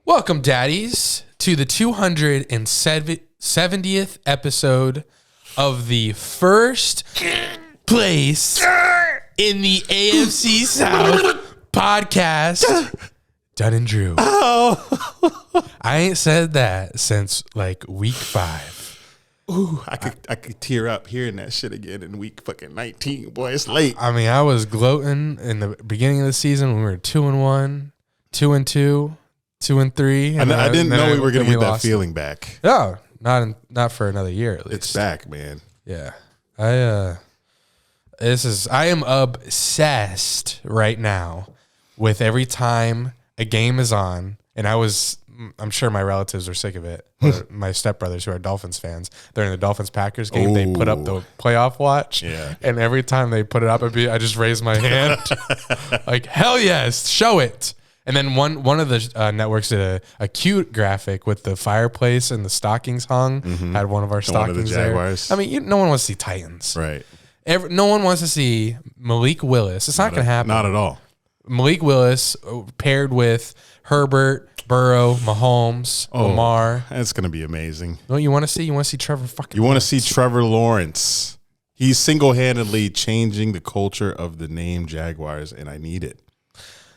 Welcome, daddies, to the 270th episode of the first place in the AFC South podcast, Dunn and Drew. Oh. I ain't said that since like week 5. Ooh, I could tear up hearing that shit again in week fucking 19. Boy, it's late. I mean, I was gloating in the beginning of the season when we were 2-1, 2-2, 2-3. And I didn't know we were going to get that feeling back. No, not for another year at least. It's back, man. Yeah. I am obsessed right now with every time a game is on, and I'm sure my relatives are sick of it. My stepbrothers who are Dolphins fans, they're in the Dolphins-Packers game. Ooh. They put up the playoff watch, and every time they put it up, I just raise my hand. Like, hell yes, show it. And then one of the networks did a cute graphic with the fireplace and the stockings hung. Mm-hmm. Had one of our stockings one of the Jaguars. There. I mean, no one wants to see Titans. Right. No one wants to see Malik Willis. It's not going to happen. Not at all. Malik Willis paired with Herbert, Burrow, Mahomes, Lamar. That's going to be amazing. No, you want to see? You want to see Trevor fucking You want to see Trevor Lawrence. He's single-handedly changing the culture of the name Jaguars, and I need it.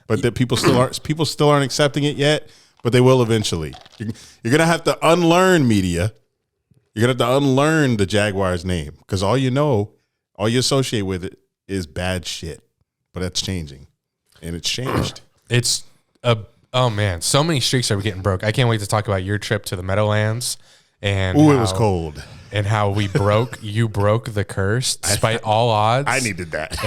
But that people still aren't accepting it yet, but they will eventually. You're going to have to unlearn media. You're going to have to unlearn the Jaguars name because all you associate with it is bad shit. But that's changing. And it's changed. Oh man, so many streaks are getting broke. I can't wait to talk about your trip to the Meadowlands and it was cold. And how you broke the curse despite all odds. I needed that.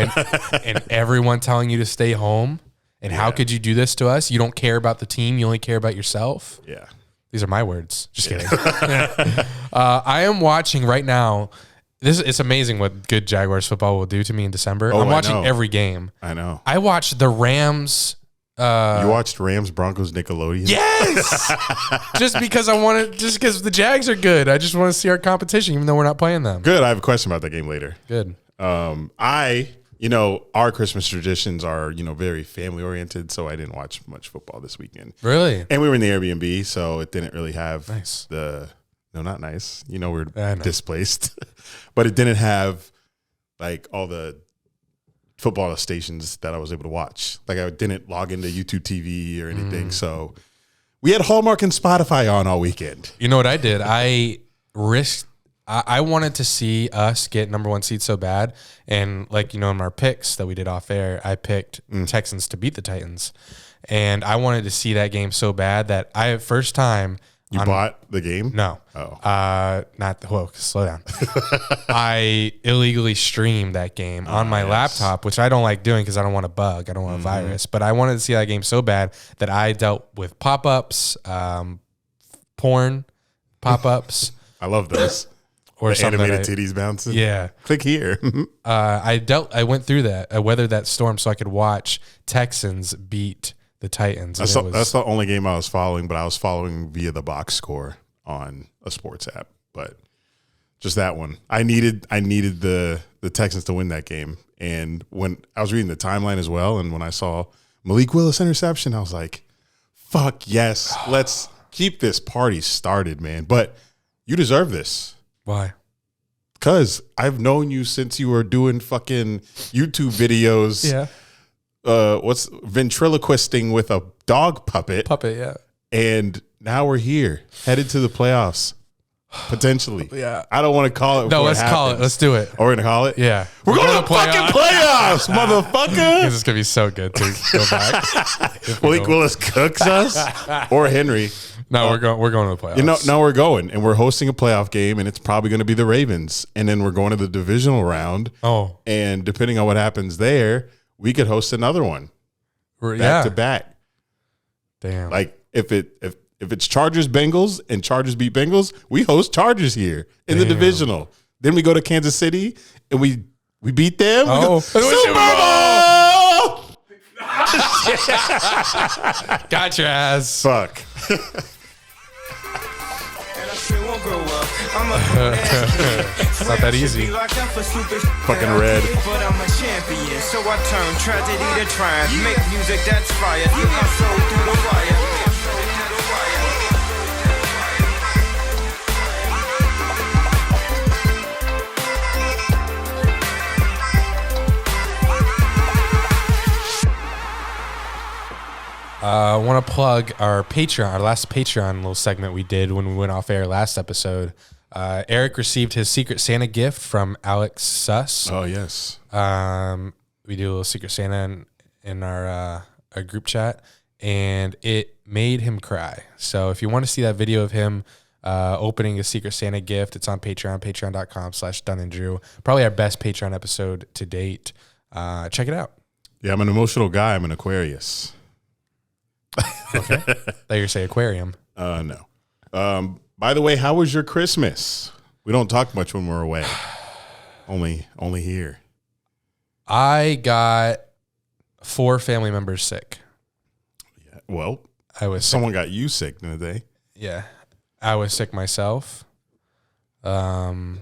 and everyone telling you to stay home. And how could you do this to us? You don't care about the team. You only care about yourself. Yeah. These are my words. Just kidding. I am watching right now. It's amazing what good Jaguars football will do to me in December. I'm watching every game. I know. I watched the Rams. You watched Rams Broncos Nickelodeon? Yes. just because the Jags are good. I just want to see our competition, even though we're not playing them. Good. I have a question about that game later. Good. Our Christmas traditions are, very family oriented, so I didn't watch much football this weekend. Really? And we were in the Airbnb, so it didn't really have not nice. We're displaced. But it didn't have like all the football stations that I was able to watch. Like I didn't log into YouTube TV or anything. So we had Hallmark and Spotify on all weekend. You know what I did? I wanted to see us get number 1 seed so bad. And in our picks that we did off air, I picked Texans to beat the Titans. And I wanted to see that game so bad that first time. You bought the game? No. Oh. Slow down. I illegally streamed that game on my laptop, which I don't like doing because I don't want a bug. I don't want a virus. But I wanted to see that game so bad that I dealt with pop-ups, porn pop-ups. I love those. Or the animated titties bouncing. Yeah. Click here. I went through that. I weathered that storm so I could watch Texans beat the Titans. That's the only game I was following, but I was following via the box score on a sports app. But just that one. I needed the Texans to win that game. And when I was reading the timeline as well, and when I saw Malik Willis interception, I was like, fuck yes. Let's keep this party started, man. But you deserve this. Why? Because I've known you since you were doing fucking YouTube videos. Yeah. What's ventriloquisting with a dog puppet? Yeah. And now we're here, headed to the playoffs, potentially. Yeah. I don't want to call it. No, let's call it. Let's do it. Oh, we're going to call it? Yeah. We're going to fucking playoffs, motherfucker. This is going to be so good to go back. Malik Willis cooks us or Henry. No, we're going to the playoffs. Now we're going, and we're hosting a playoff game, and it's probably going to be the Ravens. And then we're going to the divisional round. Oh. And depending on what happens there, we could host another one back to back. Damn. Like if it's Chargers Bengals and Chargers beat Bengals, we host Chargers here in the divisional. Then we go to Kansas City and we beat them. Oh, Super Bowl! Got your ass. Fuck. It's not that easy. Fucking red. But I'm a champion, so I turn tragedy to triumph. Make music that's fire. Through my soul through the wire. want to plug our Patreon, our last Patreon little segment we did when we went off air last episode. Eric received his Secret Santa gift from Alex Suss. Oh, yes. We do a little Secret Santa in our group chat, and it made him cry. So if you want to see that video of him opening a Secret Santa gift, it's on Patreon, patreon.com/Dunn and Drew. Probably our best Patreon episode to date. Check it out. Yeah, I'm an emotional guy. I'm an Aquarius. Okay. Thought you were going to say aquarium. No. By the way, how was your Christmas? We don't talk much when we're away. Only here. I got 4 family members sick. Yeah. Well, I was someone got you sick, didn't they? Yeah. I was sick myself. I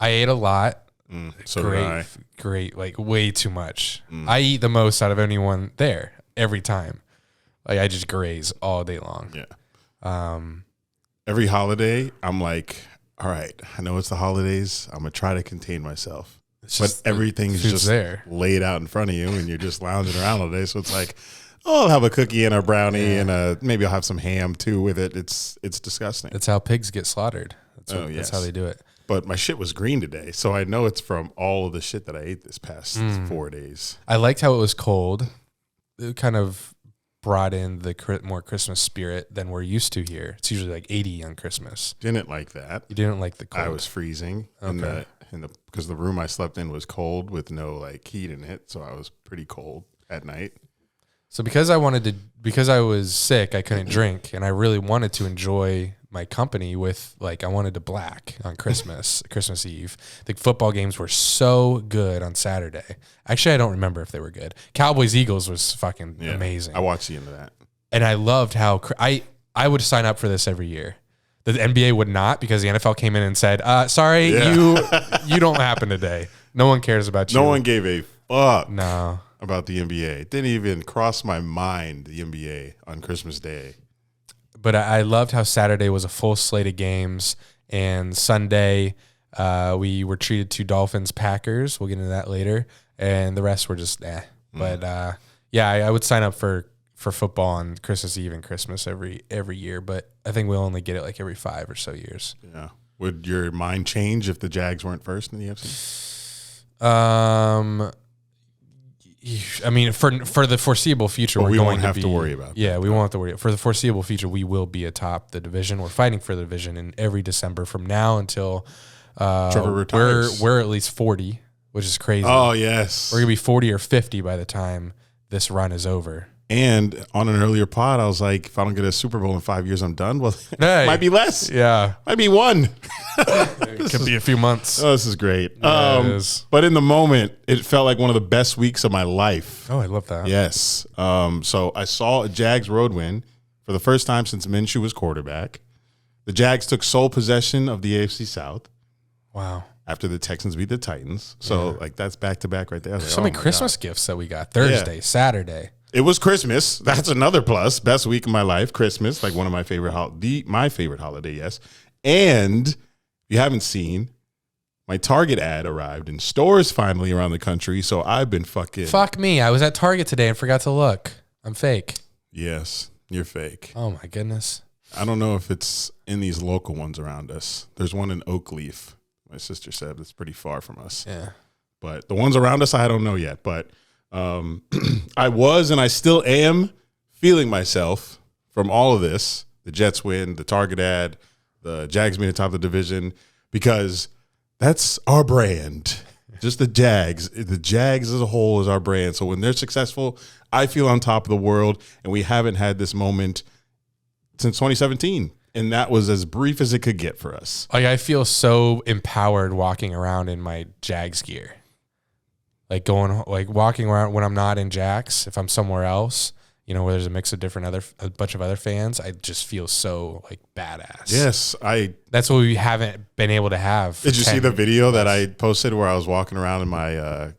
ate a lot. So did I. Great, like way too much. I eat the most out of anyone there every time. Like I just graze all day long. Yeah. Every holiday, I'm like, all right, I know it's the holidays. I'm gonna try to contain myself, but everything's just there, laid out in front of you, and you're just lounging around all day. So it's like, oh, I'll have a cookie and a brownie, and maybe I'll have some ham too with it. It's disgusting. That's how pigs get slaughtered. That's how they do it. But my shit was green today, so I know it's from all of the shit that I ate this past 4 days. I liked how it was cold. It kind of brought in the more Christmas spirit than we're used to here. It's usually like 80 on Christmas. Didn't like that. You didn't like the cold. I was freezing because the room I slept in was cold with no like heat in it, so I was pretty cold at night. So because I was sick, I couldn't drink, and I really wanted to enjoy my company with, like, I wanted to black on Christmas Eve. The football games were so good on Saturday. Actually, I don't remember if they were good. Cowboys-Eagles was fucking amazing. I watched the end of that. And I loved how I would sign up for this every year. The NBA would not, because the NFL came in and said, sorry, you don't happen today. No one cares about you. No one gave a fuck no. about the NBA. It didn't even cross my mind, the NBA on Christmas Day. But I loved how Saturday was a full slate of games, and Sunday we were treated to Dolphins-Packers. We'll get into that later, and the rest were just But I would sign up for football on Christmas Eve and Christmas every year, but I think we'll only get it like every 5 or so years. Yeah. Would your mind change if the Jags weren't first in the AFC? I mean, for the foreseeable future, we won't have to worry about that. Yeah, we won't have to worry. For the foreseeable future, we will be atop the division. We're fighting for the division in every December from now until Trevor retires. We're at least 40, which is crazy. Oh, yes. We're going to be 40 or 50 by the time this run is over. And on an earlier pod, I was like, if I don't get a Super Bowl in 5 years, I'm done. Well, it might be less. Yeah. Might be 1. It could be a few months. Oh, this is great. Yeah, it is. But in the moment, it felt like one of the best weeks of my life. Oh, I love that. Yes. So I saw a Jags road win for the first time since Minshew was quarterback. The Jags took sole possession of the AFC South. Wow. After the Texans beat the Titans. So, that's back-to-back right there. I was like, so many Christmas gifts that we got. Thursday, Saturday. It was Christmas. That's another plus. Best week of my life. Christmas, like one of my favorite my favorite holiday, yes. And if you haven't seen, my Target ad arrived in stores finally around the country. So I've been fucking. Fuck me. I was at Target today and forgot to look. I'm fake. Yes, you're fake. Oh my goodness. I don't know if it's in these local ones around us. There's one in Oakleaf. My sister said it's pretty far from us. Yeah. But the ones around us, I don't know yet. But I was and I still am feeling myself from all of this. The Jets win, the Target ad, the Jags being atop the division, because that's our brand. Just the Jags. The Jags as a whole is our brand. So when they're successful, I feel on top of the world, and we haven't had this moment since 2017. And that was as brief as it could get for us. Like, I feel so empowered walking around in my Jags gear. Walking around when I'm not in Jags, if I'm somewhere else, where there's a mix of a bunch of other fans, I just feel so like badass. Yes, that's what we haven't been able to have. Did you see the video that I posted where I was walking around in my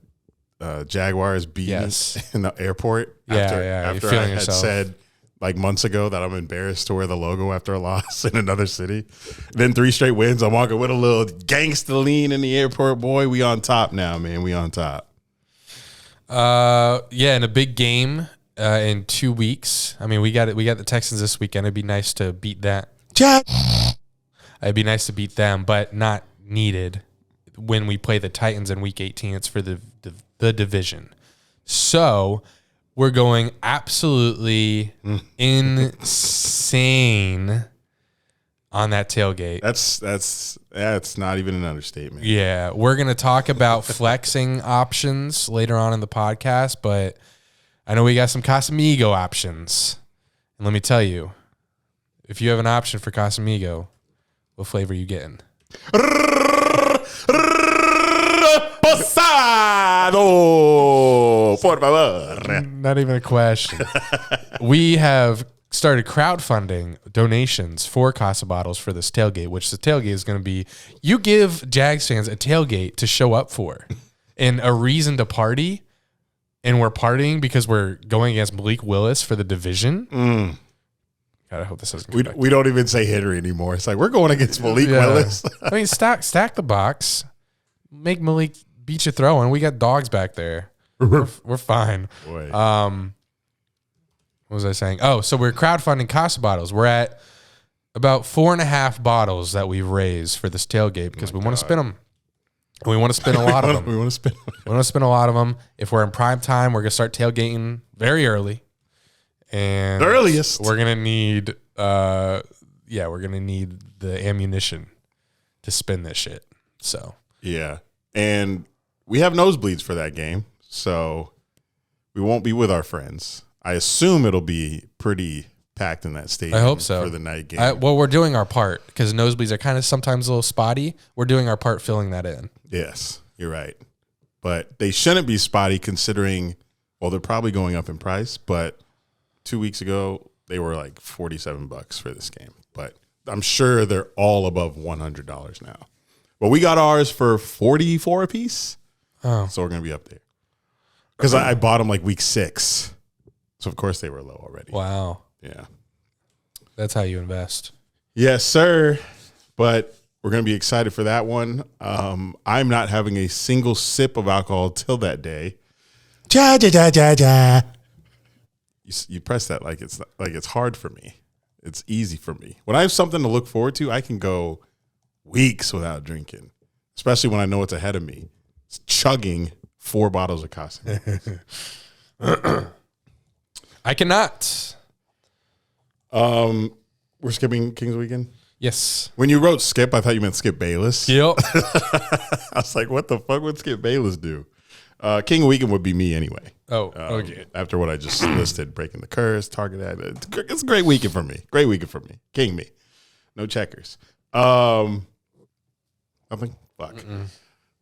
Jaguars beanies in the airport? After I had said like months ago that I'm embarrassed to wear the logo after a loss in another city. Then 3 straight wins. I'm walking with a little gangsta lean in the airport. Boy, we on top now, man. We on top. Yeah, in a big game in 2 weeks. I mean, we got the Texans this weekend. It'd be nice to beat that. It'd be nice to beat them, but not needed when we play the Titans in Week 18. It's for the division. So we're going absolutely insane on that tailgate. That's not even an understatement. Yeah, we're going to talk about flexing options later on in the podcast, but I know we got some Casamigo options. And let me tell you, if you have an option for Casamigo, what flavor are you getting? Posado, por favor. Not even a question. We have started crowdfunding donations for Casa Bottles for this tailgate, which the tailgate is going to be, you give Jags fans a tailgate to show up for and a reason to party. And we're partying because we're going against Malik Willis for the division. God, I hope this doesn't. We don't even say hitter anymore. It's like we're going against Malik Willis. I mean, stack the box, make Malik beat you throwing. We got dogs back there. We're fine. Boy. What was I saying? Oh, so we're crowdfunding Casa Bottles. We're at about 4.5 bottles that we've raised for this tailgate because we want to spin them. And we want to spin a lot of them. We want to spin. We want to spin a lot of them. If we're in prime time, we're going to start tailgating very early. And The earliest. We're going to need, we're going to need the ammunition to spin this shit. So. Yeah. And we have nosebleeds for that game. So we won't be with our friends. I assume it'll be pretty packed in that stadium. I hope so. For the night game. Well, we're doing our part because nosebleeds are kind of sometimes a little spotty. We're doing our part filling that in. Yes, you're right. But they shouldn't be spotty considering, well, they're probably going up in price. But 2 weeks ago, they were like $47 for this game. But I'm sure they're all above $100 now. But we got ours for $44 a piece. Oh. So we're going to be up there. Because I bought them like week 6. So, of course, they were low already. Wow. Yeah. That's how you invest. Yes, sir. But we're going to be excited for that one. I'm not having a single sip of alcohol till that day. Ja, ja, ja, ja, ja. You press that like it's hard for me. It's easy for me. When I have something to look forward to, I can go weeks without drinking, especially when I know it's ahead of me. It's chugging 4 bottles of Casamigos. I cannot. We're skipping Kings Weekend? Yes. When you wrote Skip, I thought you meant Skip Bayless. Yep. I was like, what the fuck would Skip Bayless do? King Weekend would be me anyway. Oh, okay. After what I just listed, breaking the curse, target ad. It's a great weekend for me. Great weekend for me. King me. No checkers. Nothing? Fuck.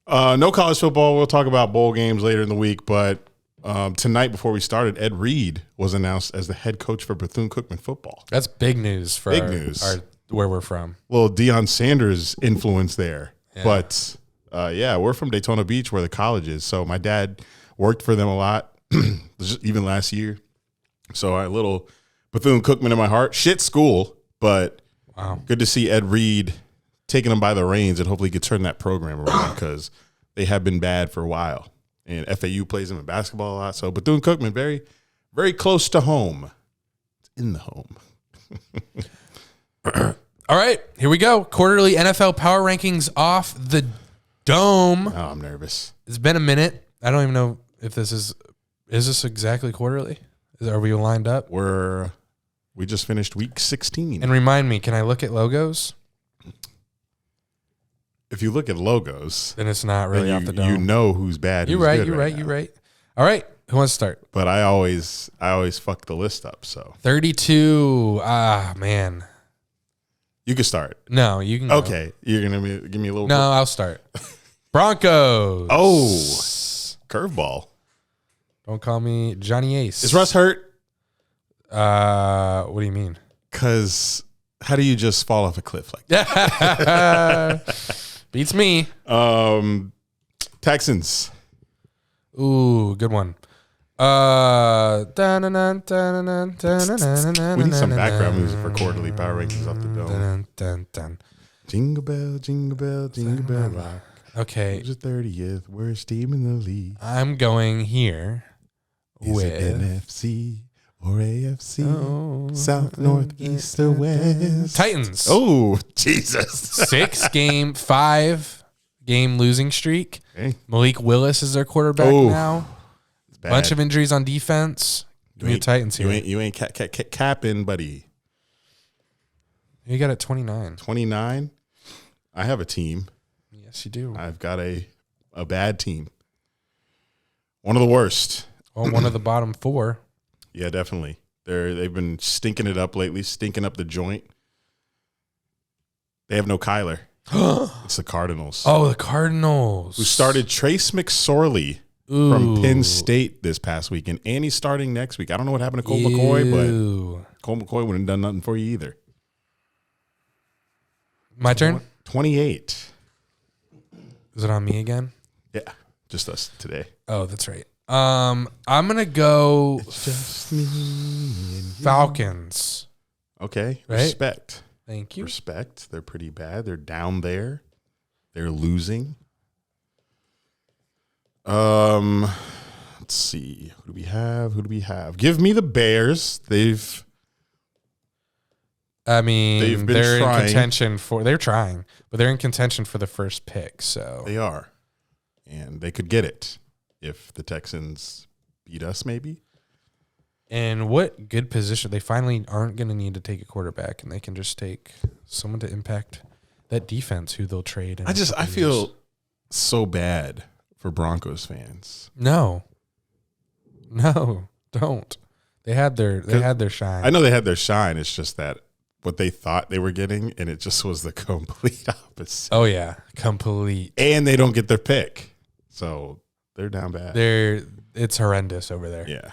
No college football. We'll talk about bowl games later in the week, but tonight before we started, Ed Reed was announced as the head coach for Bethune-Cookman football. That's big news for our where we're from. Little Deion Sanders influence there. Yeah. But, we're from Daytona Beach where the college is. So my dad worked for them a lot, even last year. So a little Bethune-Cookman in my heart. Shit school, but good to see Ed Reed taking them by the reins and hopefully he could turn that program around because they have been bad for a while. And FAU plays them in basketball a lot. So Bethune-Cookman, very, very close to home. It's in the home. All right, here we go. Quarterly NFL power rankings off the dome. Oh, I'm nervous. It's been a minute. I don't even know if this is this exactly quarterly? Are we lined up? We just finished week 16. And remind me, can I look at logos? If you look at logos, then it's not really off the dome. You know who's bad. You're right. You're right. All right. Who wants to start? But I always fuck the list up. So 32. Ah, man. You can start. No, you can. Go. Okay, you're gonna give me a little. No, I'll start. Broncos. Oh, curveball. Don't call me Johnny Ace. Is Russ hurt? What do you mean? Because how do you just fall off a cliff like that? Beats me. Texans. Ooh, good one. We need some background music for quarterly power rankings off the dome. Jingle bell, jingle bell, jingle bell rock. Okay. Who's the 30th worst team in the league? I'm going here Is with it NFC or AFC? South, North, East, or West? Titans. Oh, Jesus. 5-game losing streak. Okay. Malik Willis is their quarterback now. Bad. Bunch of injuries on defense. Give me the Titans here. You ain't capping, buddy. You got it 29. 29. I have a team. Yes, you do. I've got a bad team. One of the worst. Well, one of the bottom 4. Yeah, definitely. They've been stinking it up lately, stinking up the joint. They have no Kyler. It's the Cardinals. Oh, the Cardinals. Who started Trace McSorley from Penn State this past weekend. And he's starting next week. I don't know what happened to Colt McCoy, but Colt McCoy wouldn't have done nothing for you either. My turn? 28. Is it on me again? Yeah, just us today. Oh, that's right. I'm gonna go Falcons. Okay, Right? respect. Thank you. Respect. They're pretty bad. They're down there. They're losing. Let's see. Who do we have? Give me the Bears. They've been they're trying. in contention for. They're trying, but they're in contention for the first pick. So They are, and they could get it if the Texans beat us. Maybe. And what good position. They finally aren't going to need to take a quarterback, and they can just take someone to impact that defense who they'll trade. I feel so bad for Broncos fans. No, don't. They had their shine. I know they had their shine. It's just that what they thought they were getting, and it just was the complete opposite. Oh yeah, complete. And they don't get their pick, so they're down bad. It's horrendous over there. Yeah.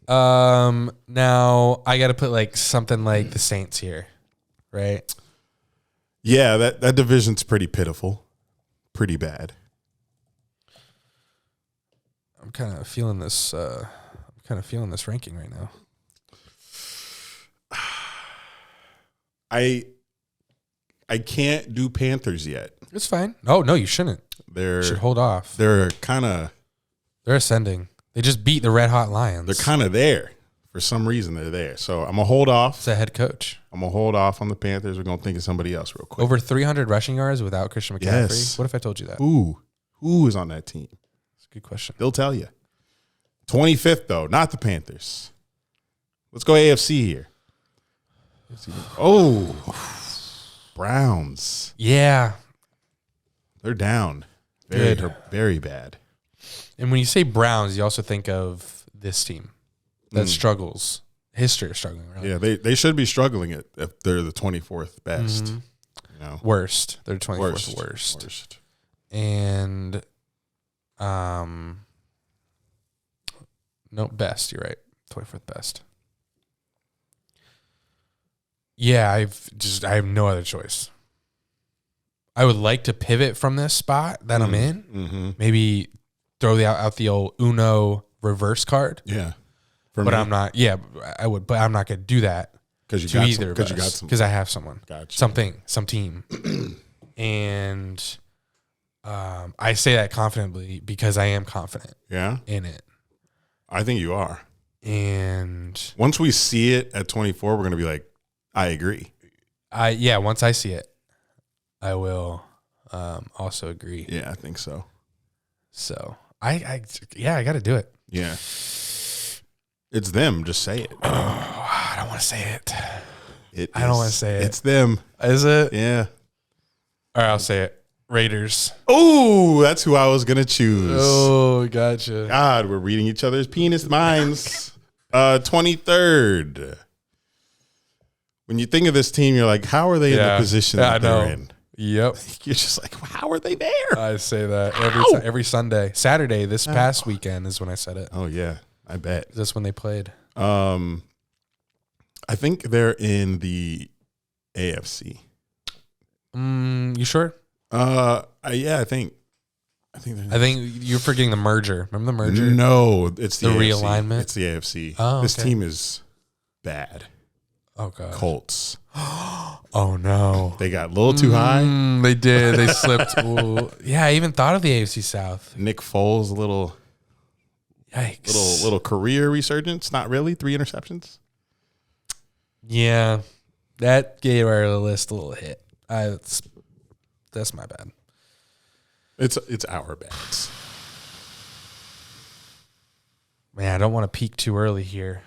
Now I got to put like something like the Saints here, right? Yeah, that division's pretty pitiful, pretty bad. I'm kind of feeling this. Ranking right now. I can't do Panthers yet. It's fine. Oh no, you shouldn't. You should hold off. They're ascending. They just beat the Red Hot Lions. They're kind of there. For some reason, they're there. So I'm gonna hold off. It's a head coach. I'm gonna hold off on the Panthers. We're gonna think of somebody else real quick. Over 300 rushing yards without Christian McCaffrey. Yes. What if I told you that? Who is on that team? That's a good question. They'll tell you. 25th though, not the Panthers. Let's go AFC here. Oh, Browns. Yeah. They're down. Very bad. And when you say Browns, you also think of this team that struggles. History of struggling, really. Yeah, they should be struggling if they're the 24th best. Mm-hmm. You know? Worst. They're 24th worst. And no, best, you're right. 24th best. Yeah, I have no other choice. I would like to pivot from this spot that I'm in. Mm-hmm. Maybe throw out the old Uno reverse card. Yeah. But I'm not. Yeah, I would. But I'm not going to do that because you got some. Because I have someone. Gotcha. Some team. And I say that confidently because I am confident. Yeah. In it. I think you are. And once we see it at 24, we're going to be like, I agree. Once I see it, I will also agree. Yeah, I think so. So I got to do it. Yeah. It's them. Just say it. Oh, I don't want to say it. I don't want to say it. It's them. Is it? Yeah. All right, I'll say it. Raiders. Oh, that's who I was going to choose. Oh, gotcha. God, we're reading each other's penis minds. 23rd. When you think of this team, you're like, how are they in the position that they're in? Yep. You're just like, how are they there? I say that every Sunday. Saturday, this past weekend is when I said it. Oh, yeah. I bet. That's when they played. I think they're in the AFC. You sure? Yeah, I think you're forgetting the merger. Remember the merger? No, it's the AFC. Realignment. It's the AFC. Oh, this team is bad. Oh god. Colts. Oh no. They got a little too high. They did. They slipped. Ooh. Yeah, I even thought of the AFC South. Nick Foles, a little Yikes. little career resurgence. Not really. 3 interceptions. Yeah, that gave our list a little hit. That's my bad. It's our bad. Man, I don't want to peak too early here.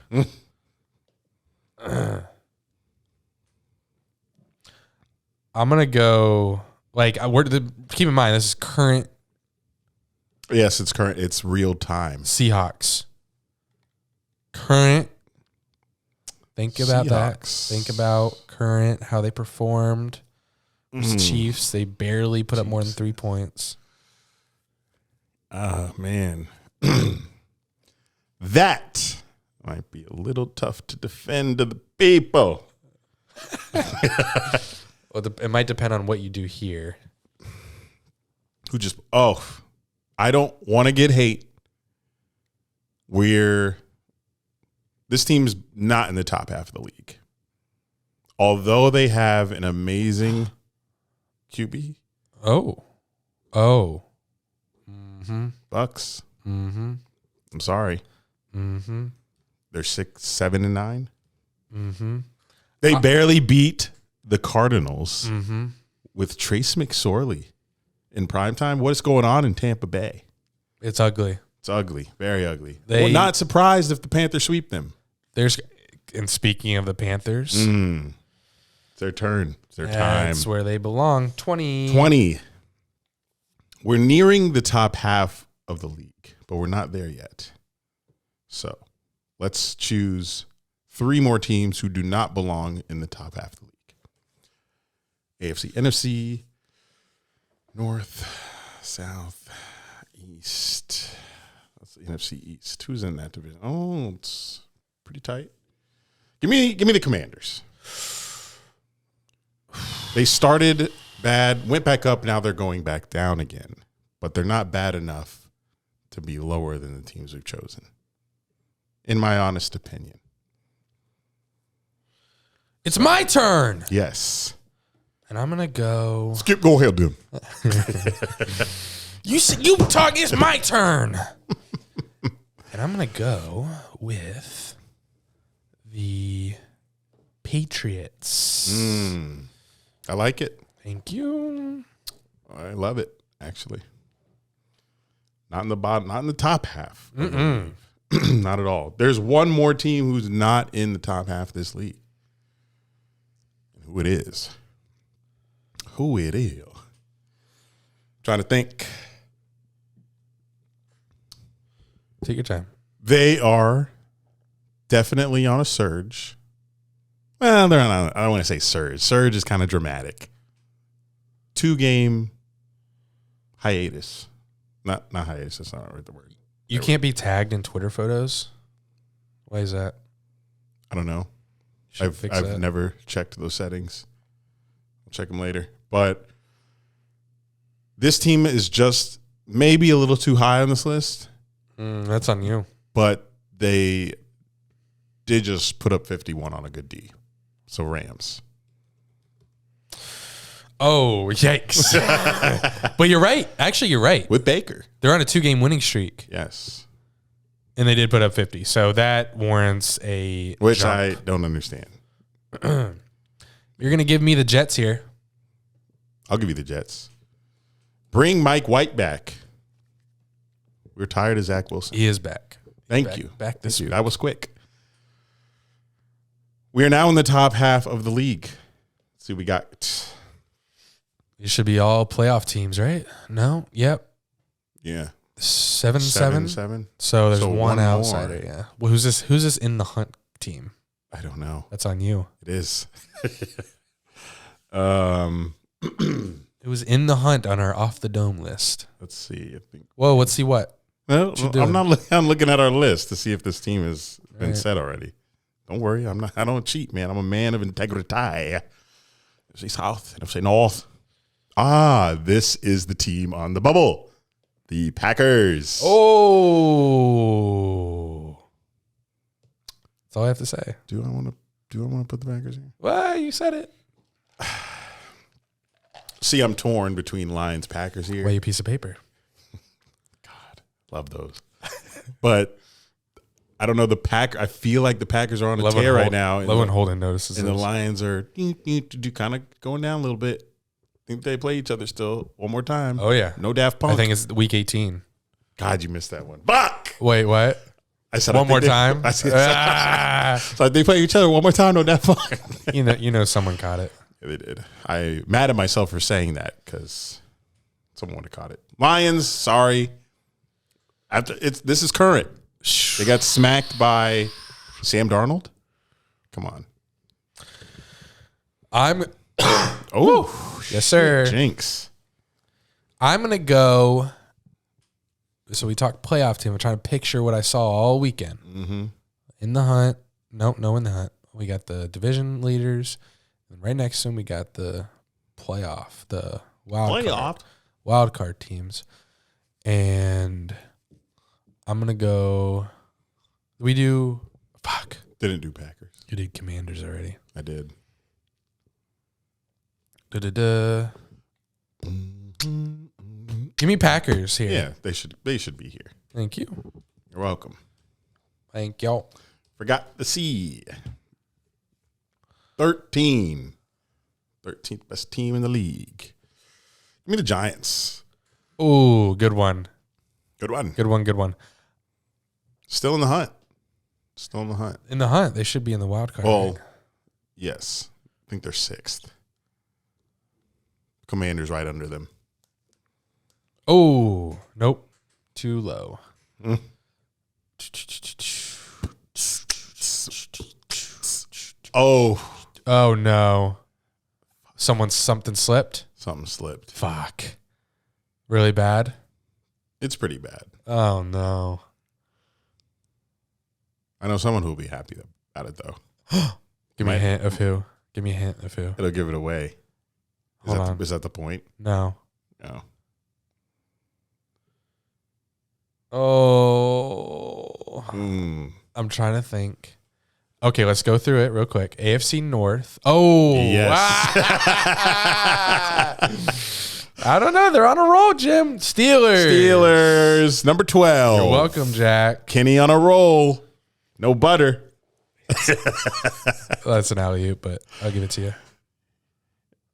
I'm gonna go keep in mind this is current Yes, it's current. It's real time. Seahawks. Current. Think about that. Seahawks. Think about current, how they performed. Chiefs, they barely put up more than 3 points. Man. That might be a little tough to defend to the people. Well, it might depend on what you do here. I don't want to get hate. This team's not in the top half of the league. Although they have an amazing QB. Oh. Mm-hmm. Bucks. Mm-hmm. I'm sorry. Mm-hmm. They're 6-7-9. Mm-hmm. They barely beat the Cardinals Mm-hmm. with Trace McSorley in primetime. What is going on in Tampa Bay? It's ugly. It's ugly. Very ugly. Not surprised if the Panthers sweep them. And speaking of the Panthers, It's their turn. It's their time. That's where they belong. 20. 20. We're nearing the top half of the league, but we're not there yet. So let's choose 3 more teams who do not belong in the top half of the league. AFC, NFC, North, South, East. That's the NFC East. Who's in that division? Oh, it's pretty tight. Give me the Commanders. They started bad, went back up, now they're going back down again. But they're not bad enough to be lower than the teams we've chosen, in my honest opinion. It's my turn. Yes. And I'm going to go. Skip, go ahead, dude. You talk, it's my turn. And I'm going to go with the Patriots. I like it. Thank you. I love it, actually. Not in the bottom, not in the top half. Not at all. There's one more team who's not in the top half of this league. Who it is? Trying to think. Take your time. They are definitely on a surge. Well, they're not. I don't want to say surge. Surge is kind of dramatic. 2-game hiatus. Not hiatus. That's not the word. You can't be tagged in Twitter photos? Why is that? I don't know. Should fix I've that. never checked those settings. I'll check them later. But this team is just maybe a little too high on this list. That's on you. But they did just put up 51 on a good D. So Rams. Oh, yikes. But you're right. Actually, you're right. With Baker. They're on a 2-game winning streak. Yes. And they did put up 50. So that warrants a Which jump. I don't understand. You're going to give me the Jets here. I'll give you the Jets. Bring Mike White back. We're tired of Zach Wilson. He is back. Thank you. Back this Thank you. week. That was quick. We are now in the top half of the league. Let's see, we got. It should be all playoff teams, right? No? Yep. Yeah. 7-7. 7. So there's So one one outsider, more. yeah. Well, who's this in the hunt team? I don't know. That's on you. It is. It was in the hunt on our off the dome list. Let's see. I think. Whoa, let's see what. Well, you doing? I'm looking at our list to see if this team has been Right. set already. Don't worry. I don't cheat, man. I'm a man of integrity. AFC South, NFC North. This is the team on the bubble. The Packers. Oh. That's all I have to say. Do I want to Do I want to put the Packers here? Well, you said it. See, I'm torn between Lions, Packers here. Weigh a piece of paper. God, love those. But I don't know the Pack. I feel like the Packers are on a tear right now. Love when Holden notices. And the Lions are kind of going down a little bit. Think they play each other still one more time. Oh yeah, no Daft Punk. I think it's week 18. God, you missed that one. Buck. Wait, what? I said one more time. I said, so they play each other one more time. No Daft Punk. you know, someone caught it. Yeah, they did. I mad at myself for saying that because someone would have caught it. Lions, sorry. This is current. They got smacked by Sam Darnold. Come on. Oh, yes, sir. Jinx. I'm going to go. So we talked playoff team. I'm trying to picture what I saw all weekend. Mm-hmm. In the hunt. No, in the hunt. We got the division leaders. And right next to them, we got the playoff, the wild card teams. And I'm going to go. Didn't do Packers. You did Commanders already. I did. Give me Packers here. Yeah, they should be here. Thank you. You're welcome. Thank y'all. Forgot the C. 13th best team in the league. Give me the Giants. Ooh, good one. Good one. Good one. Still in the hunt. In the hunt. They should be in the wild card. Well, right? yes. I think they're 6th. Commanders right under them. Oh, nope. Too low. Oh, no. Something slipped? Something slipped. Fuck. Really bad? It's pretty bad. Oh, no. I know someone who will be happy about it, though. Give me a hint of who. It'll give it away. Is that the point? No. No. Oh. I'm trying to think. Okay, let's go through it real quick. AFC North. Oh. Yes. I don't know. They're on a roll, Jim. Steelers. Number 12. You're welcome, Jack. Kenny on a roll. No butter. That's an alley-oop, but I'll give it to you.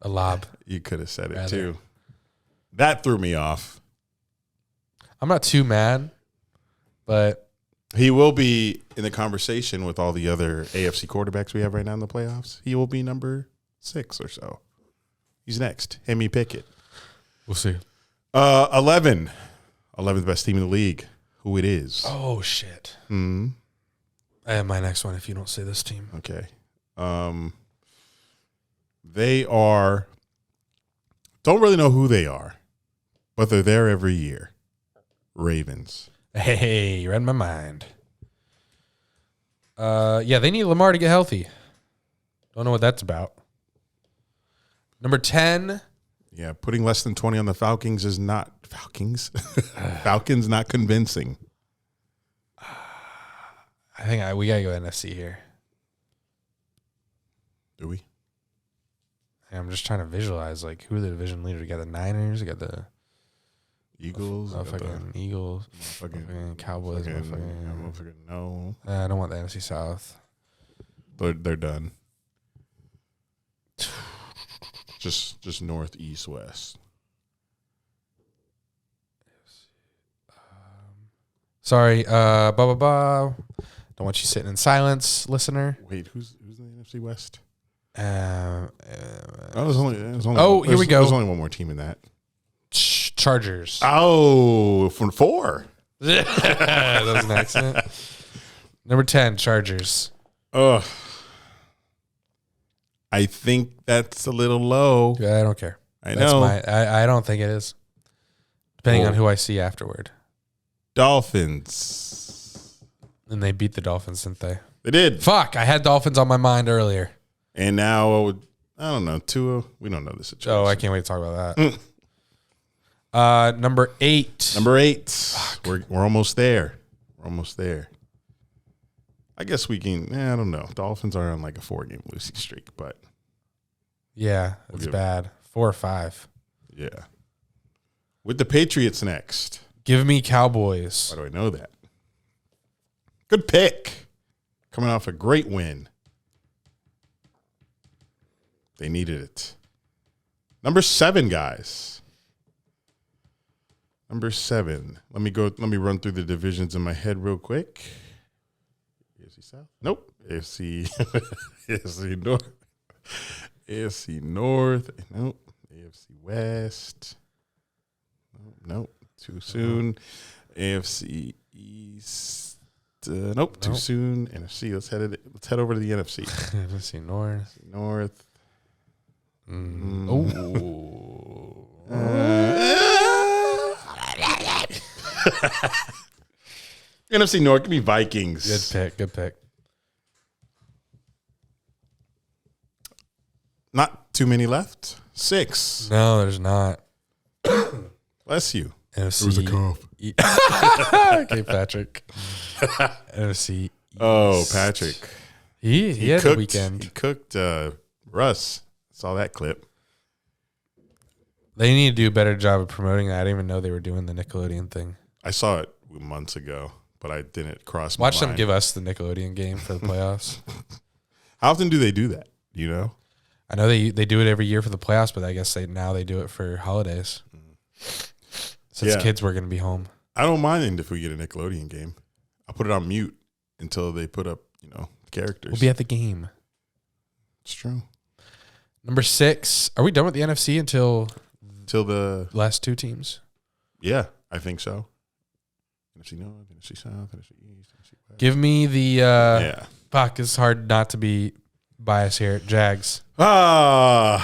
A lob. You could have said it too. That threw me off. I'm not too mad, but he will be in the conversation with all the other AFC quarterbacks we have right now in the playoffs. He will be number 6 or so. He's next. Hemi Pickett. We'll see. 11th best team in the league. Who it is? Oh shit. Hmm. I have my next one. If you don't say this team, okay. They are. Don't really know who they are, but they're there every year. Ravens. Hey, you read my mind. Yeah, they need Lamar to get healthy. Don't know what that's about. Number 10. Yeah, putting less than 20 on the Falcons is not Falcons not convincing. I think we gotta go NFC here. Do we? I'm just trying to visualize like who the division leaders. We got the Niners. We got the Eagles. Fucking Eagles. Fucking Cowboys. No. I don't want the NFC South. They're done. Just north, east, west. Sorry. Blah blah blah. Don't want you sitting in silence, listener. Wait, who's in the NFC West? Here we go. There's only one more team in that. Chargers. Oh, from 4. That was an accident. Number 10, Chargers. Ugh. I think that's a little low. I don't care. I know. I don't think it is. Depending on who I see afterward. Dolphins. And they beat the Dolphins, didn't they? They did. Fuck, I had Dolphins on my mind earlier. And now, I don't know, Tua. We don't know the situation. Oh, I can't wait to talk about that. Number 8. Number 8. We're almost there. I guess we can. I don't know. Dolphins are on like a 4-game losing streak, but Yeah, it's bad. 4 or 5. yeah. With the Patriots next. Give me Cowboys. Why do I know that? Good pick. Coming off a great win. They needed it. Number 7, guys. Number 7. Let me run through the divisions in my head real quick. AFC South? Nope. AFC AFC North. AFC North. Nope. AFC West. Nope. Too soon. AFC East. Nope. Too soon. NFC. Let's head over to the NFC. NFC North. North. Oh. NFC North. Give me Vikings. Good pick. Not too many left. 6. No, there's not. Bless you. NFC. It was a cough. Okay, Patrick. NFC. Oh, East. Patrick. He had cooked, a weekend. He cooked Russ. Saw that clip. They need to do a better job of promoting that. I didn't even know they were doing the Nickelodeon thing. I saw it months ago, but I didn't cross my Watch mind. them give us the Nickelodeon game for the playoffs. How often do they do that? Do you know? I know they do it every year for the playoffs, but I guess now they do it for holidays. Since kids were going to be home. I don't mind if we get a Nickelodeon game. I'll put it on mute until they put up, characters. We'll be at the game. It's true. Number 6. Are we done with the NFC until the last 2 teams? Yeah, I think so. NFC North, NFC South, NFC East, NFC West. Give me the yeah. Fuck, it's hard not to be biased here. Jags. A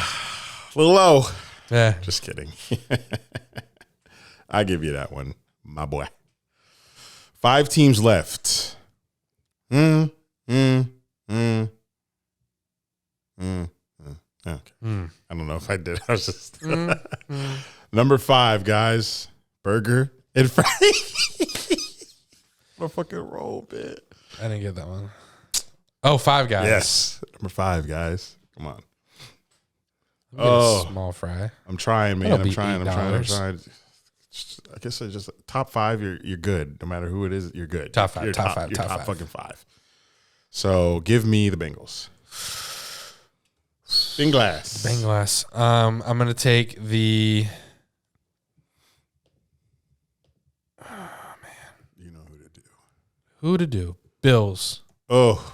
little low. Yeah. Just kidding. I give you that one, my boy. 5 teams left. Okay. I don't know if I did. I was just number 5, guys. Burger and fry. What a fucking roll, bit. I didn't get that one. Oh, 5 guys. Yes, number 5, guys. Come on. Small fry. I'm trying, man. That'll I'm be trying. $8. I guess I just top 5. You're good. No matter who it is, you're good. Top 5. You're Top 5. You're Top top 5. fucking 5. So give me the Bengals. Bengals. Bengals. I'm gonna take the. You know who to do. Who to do? Bills. Oh,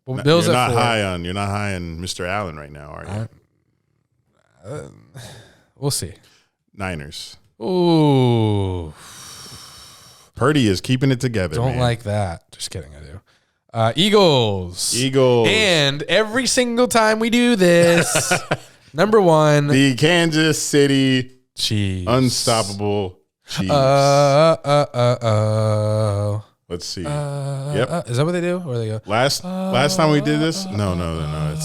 Well, Bills you're at not 4. high on. You're not high on Mr. Allen right now, are you? We'll see. Niners. Ooh. Purdy is keeping it together. Don't man. like that. Just kidding, I do. Eagles. And every single time we do this, number 1, the Kansas City Chiefs. Unstoppable Chiefs. Let's see. Yep. Is that what they do? Or they go? Last time we did this? No.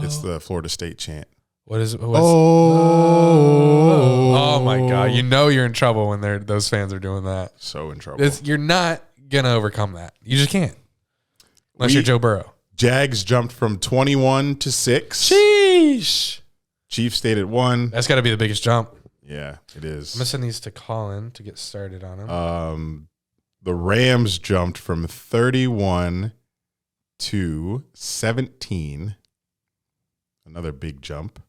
It's the Florida State chant. What is it? Oh. Oh my God! You know you're in trouble when those fans are doing that. So in trouble. You're not gonna overcome that. You just can't, unless you're Joe Burrow. Jags jumped from 21 to 6. Sheesh. Chiefs stayed at 1. That's got to be the biggest jump. Yeah, it is. I'm gonna send these to Colin to get started on them. The Rams jumped from 31 to 17. Another big jump.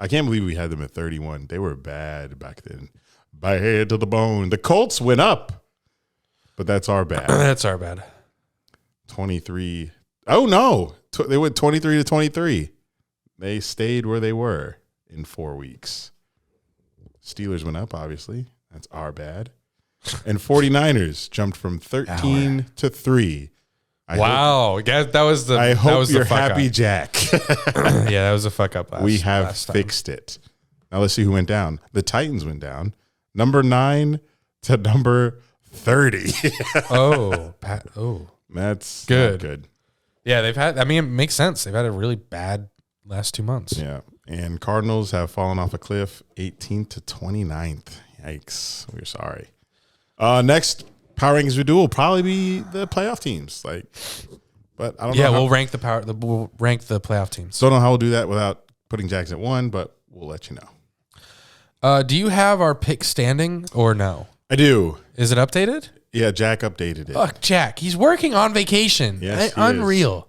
I can't believe we had them at 31. They were bad back then. Bad to the bone. The Colts went up, but that's our bad. That's our bad. 23. Oh, no. They went 23 to 23. They stayed where they were in 4 weeks. Steelers went up, obviously. That's our bad. And 49ers jumped from 13 to 3. Wow. That was the. I hope that was you're the fuck happy, up. Jack. Yeah, that was a fuck up. We have last time. fixed it. Now let's see who went down. The Titans went down. Number 9 to number 30. Oh, Pat. Oh, That's good. not good. Yeah, they've had. I mean, it makes sense. They've had a really bad last 2 months. Yeah. And Cardinals have fallen off a cliff, 18th to 29th. Yikes. We're sorry. Next power rankings we do will probably be the playoff teams. But I don't know. Yeah, we'll rank the playoff teams. Don't know how we'll do that without putting Jags at 1, but we'll let you know. Do you have our pick standing or no? I do. Is it updated? Yeah, Jack updated it. Fuck, Jack. He's working on vacation. Yes, he Unreal.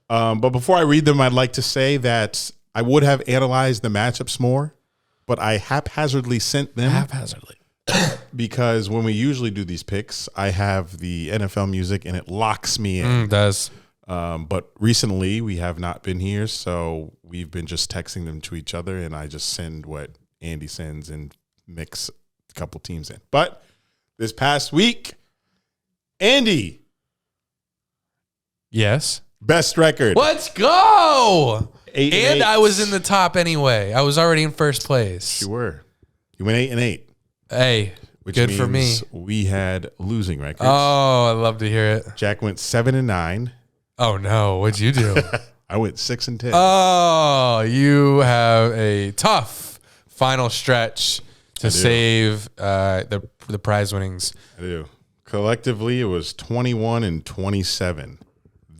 But before I read them, I'd like to say that I would have analyzed the matchups more, but I haphazardly sent them. Haphazardly. Because when we usually do these picks, I have the NFL music and it locks me in. It does. But recently we have not been here, so we've been just texting them to each other, and I just send what Andy sends and mix a couple teams in. But this past week, Andy. Yes. Best record. Let's go. 8-8. I was in the top anyway. I was already in first place. You were. You went 8-8. Hey, Which good for me. means we had losing records. Oh, I love to hear it. Jack went 7-9. Oh no, what'd you do? I went 6-10. Oh, you have a tough final stretch to save the prize winnings. I do. Collectively, it was 21-27.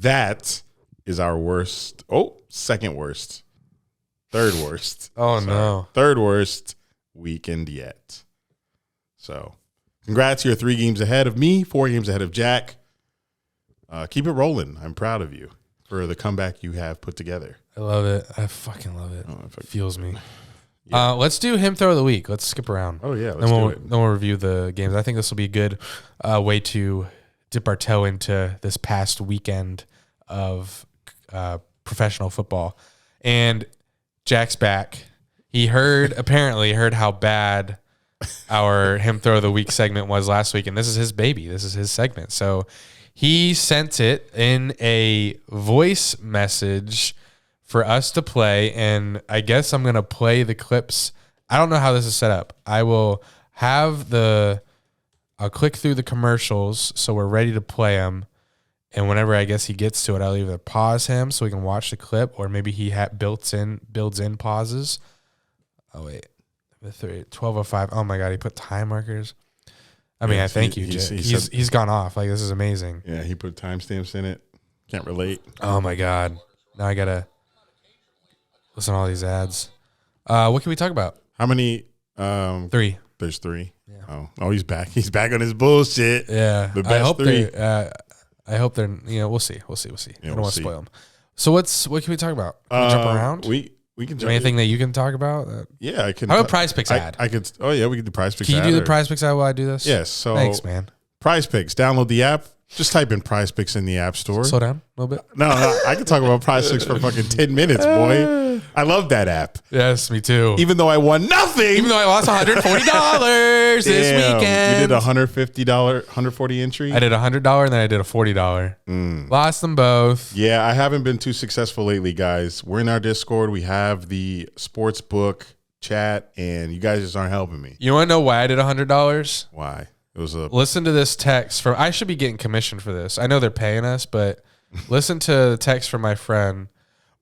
That is our worst. Oh, second worst. Third worst. Oh, no. Third worst weekend yet. So, congrats. You're 3 games ahead of me, 4 games ahead of Jack. Keep it rolling. I'm proud of you for the comeback you have put together. I love it. I fucking love it. It feels me. Yeah. Let's do him throw of the week. Let's skip around. Oh, yeah. Let's do it. Then we'll review the games. I think this will be a good way to dip our toe into this past weekend of professional football. And Jack's back. He apparently heard how bad our him throw of the week segment was last week, and this is his baby. This is his segment. So he sent it in a voice message for us to play, and I guess I'm going to play the clips. I don't know how this is set up. I'll click through the commercials so we're ready to play them, and whenever I guess he gets to it, I'll either pause him so we can watch the clip, or maybe he builds in pauses. Oh, wait. 12:05. Oh, my God. He put time markers. I mean, I thank you, Jay. He's gone off. Like, this is amazing. Yeah, he put timestamps in it. Can't relate. Oh, my God. Now I got to listen to all these ads. What can we talk about? How many? 3. There's 3. Yeah. Oh, he's back. He's back on his bullshit. Yeah. The best 3. I hope they're, we'll see. We'll see. Yeah, I don't want to spoil them. So what can we talk about? Can we jump around? We can Is there anything that you can talk about? Yeah, I can. How about Prize Picks ad? I could. Oh yeah, we could do Prize Picks. Can you do the Prize Picks ad while I do this? Yes. So thanks, man. Prize Picks. Download the app. Just type in Prize Picks in the app store. Slow down a little bit. No, I can talk about Prize Picks for fucking 10 minutes, boy. I love that app. Yes, me too. Even though I won nothing. Even though I lost $140 this weekend. You did a $150, 140 entry. I did $100 and then I did a $40. Lost them both. Yeah, I haven't been too successful lately, guys. We're in our Discord. We have the sports book chat, and you guys just aren't helping me. You want to know why I did $100? Why? It was Listen to this text from. I should be getting commission for this. I know they're paying us, but listen to the text from my friend.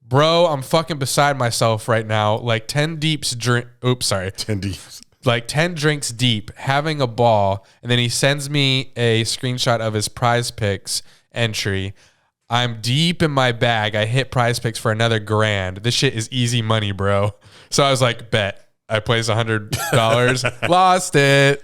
Bro, I'm fucking beside myself right now. Like 10 deeps drink. Oops, sorry. 10 deeps. Like 10 drinks deep, having a ball, and then he sends me a screenshot of his Prize Picks entry. I'm deep in my bag. I hit Prize Picks for another $1,000. This shit is easy money, bro. So I was like, bet. I placed $100, lost it.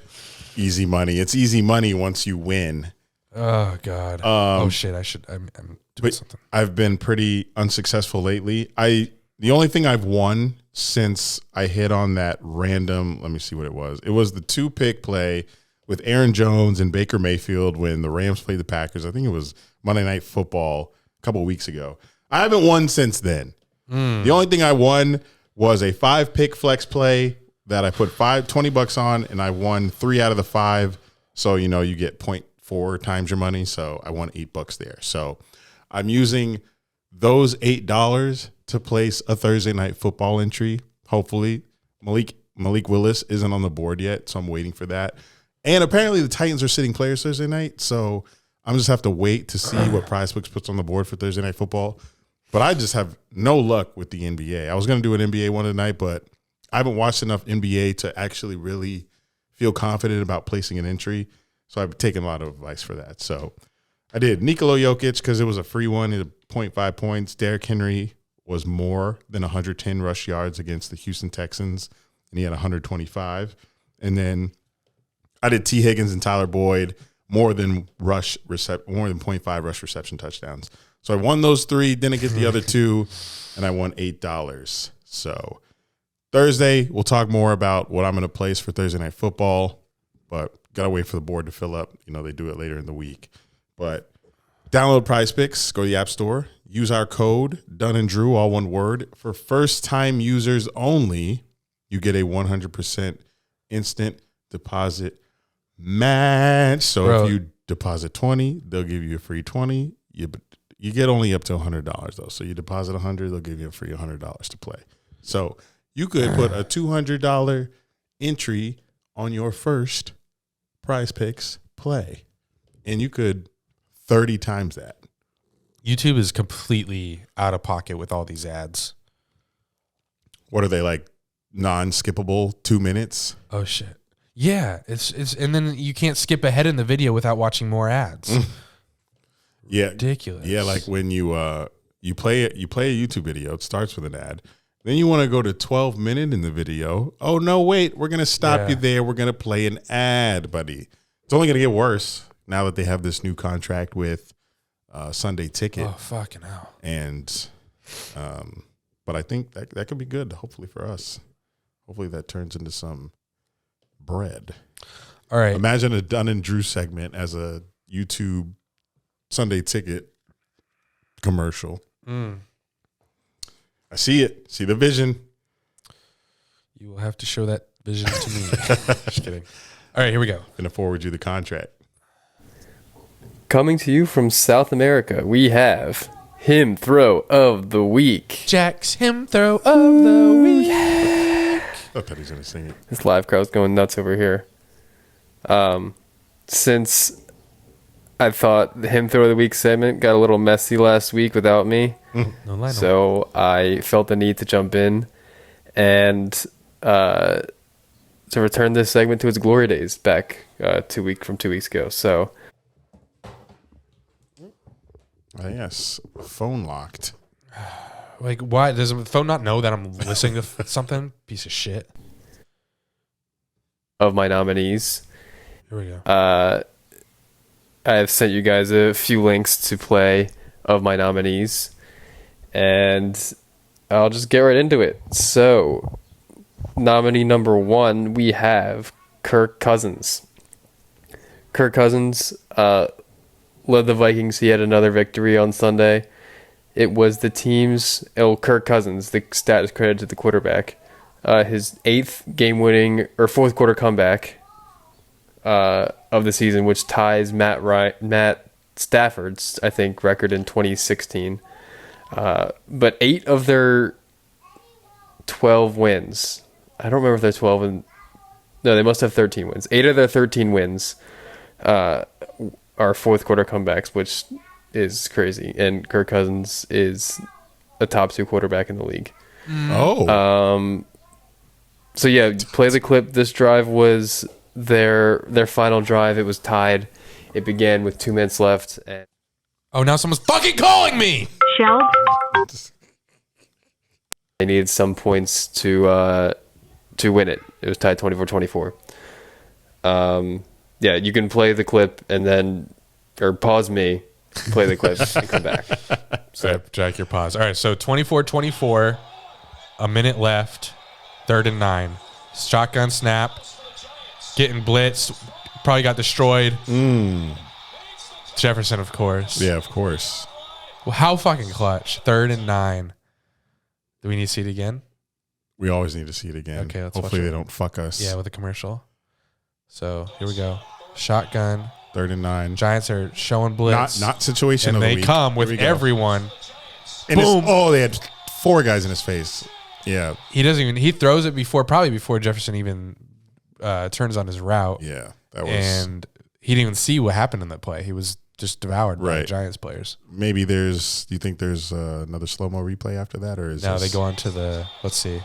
Easy money. It's easy money once you win. Oh God. Oh shit. I'm doing something. I've been pretty unsuccessful lately. The only thing I've won since I hit on that random, let me see what it was. It was the 2-pick play with Aaron Jones and Baker Mayfield when the Rams played the Packers. I think it was Monday Night Football a couple of weeks ago. I haven't won since then. The only thing I won was a 5-pick flex play that I put $20 on, and I won 3 out of the 5. So, you get 0.4 times your money. So I won $8 there. So I'm using those $8 to place a Thursday Night Football entry. Hopefully Malik Willis isn't on the board yet, so I'm waiting for that. And apparently the Titans are sitting players Thursday night, so I'm just have to wait to see what PrizePicks puts on the board for Thursday Night Football. But I just have no luck with the NBA. I was going to do an NBA one tonight, but I haven't watched enough NBA to actually really feel confident about placing an entry. So I've taken a lot of advice for that. So I did Nikola Jokic because it was a free one. He had 0.5 points. Derrick Henry was more than 110 rush yards against the Houston Texans, and he had 125. And then I did T. Higgins and Tyler Boyd more than 0.5 rush reception touchdowns. So I won those 3, didn't get the other 2, and I won $8. So Thursday, we'll talk more about what I'm going to place for Thursday Night Football, but got to wait for the board to fill up. They do it later in the week. But download Prize Picks, go to the App Store, use our code, Dunn and Drew, all one word. For first-time users only, you get a 100% instant deposit match. So if you deposit 20, they'll give you a free 20. You get only up to $100 though. So you deposit 100, they'll give you a free $100 to play. So you could put a $200 entry on your first Prize Picks play, and you could 30 times that. YouTube is completely out of pocket with all these ads. What are they, like non-skippable 2 minutes? Oh shit. Yeah, it's and then you can't skip ahead in the video without watching more ads. Yeah. Ridiculous. Yeah, like when you play a YouTube video, it starts with an ad. Then you want to go to 12 minutes in the video. Oh no, wait, we're gonna stop you there. We're gonna play an ad, buddy. It's only gonna get worse now that they have this new contract with Sunday Ticket. Oh fucking hell. And but I think that could be good, hopefully for us. Hopefully that turns into some bread. All right. Imagine a Dunn and Drew segment as a YouTube Sunday Ticket commercial. I see it. See the vision. You will have to show that vision to me. Just kidding. All right, here we go. Gonna forward you the contract. Coming to you from South America, we have Him Throw of the Week. Jack's Him Throw of the Week. I thought he was gonna sing it. This live crowd's going nuts over here. Since I thought the Him Throw of the Week segment got a little messy last week without me, so I felt the need to jump in and to return this segment to its glory days back 2 weeks ago. So, Yes, phone locked. Like, why does the phone not know that I'm listening to something? Piece of shit. of my nominees, Here we go. I have sent you guys a few links to play of my nominees, and I'll just get right into it. So, nominee number 1, we have Kirk Cousins. Kirk Cousins led the Vikings. He had another victory on Sunday. It was the team's, Kirk Cousins, the stat is credited to the quarterback, his 8th game-winning, or 4th quarter comeback of the season, which ties Matt Stafford's, I think, record in 2016. But 8 of their 12 wins, I don't remember if they're 12 and no, they must have 13 wins. 8 of their 13 wins are 4th quarter comebacks, which is crazy. And Kirk Cousins is a top 2 quarterback in the league. So yeah, play the clip. This drive was their final drive. It was tied. It began with 2 minutes left. And Oh, now someone's fucking calling me. Shell. they needed some points to win it. It was tied 24-24. Yeah, you can play the clip and then, or pause me, play the clip, and come back. So Jack, your pause. All right, so 24-24, a minute left, 3rd and 9. Shotgun snap, getting blitzed, probably got destroyed. Jefferson, of course. Yeah, of course. Well, how fucking clutch. 3rd and 9. Do we need to see it again? We always need to see it again. Okay, let's Hopefully watch it. they don't fuck us. Yeah, with a commercial. So here we go. Shotgun. 3rd and 9. Giants are showing blitz. Not situation and of the they week. come with Here we go. everyone. And Boom. they had 4 guys in his face. Yeah. He throws it probably before Jefferson even turns on his route. Yeah. That was And he didn't even see what happened in that play. He was just devoured by the Right. Giants players. maybe do you think there's another slow-mo replay after that, or is Now this, they go on to the, let's see.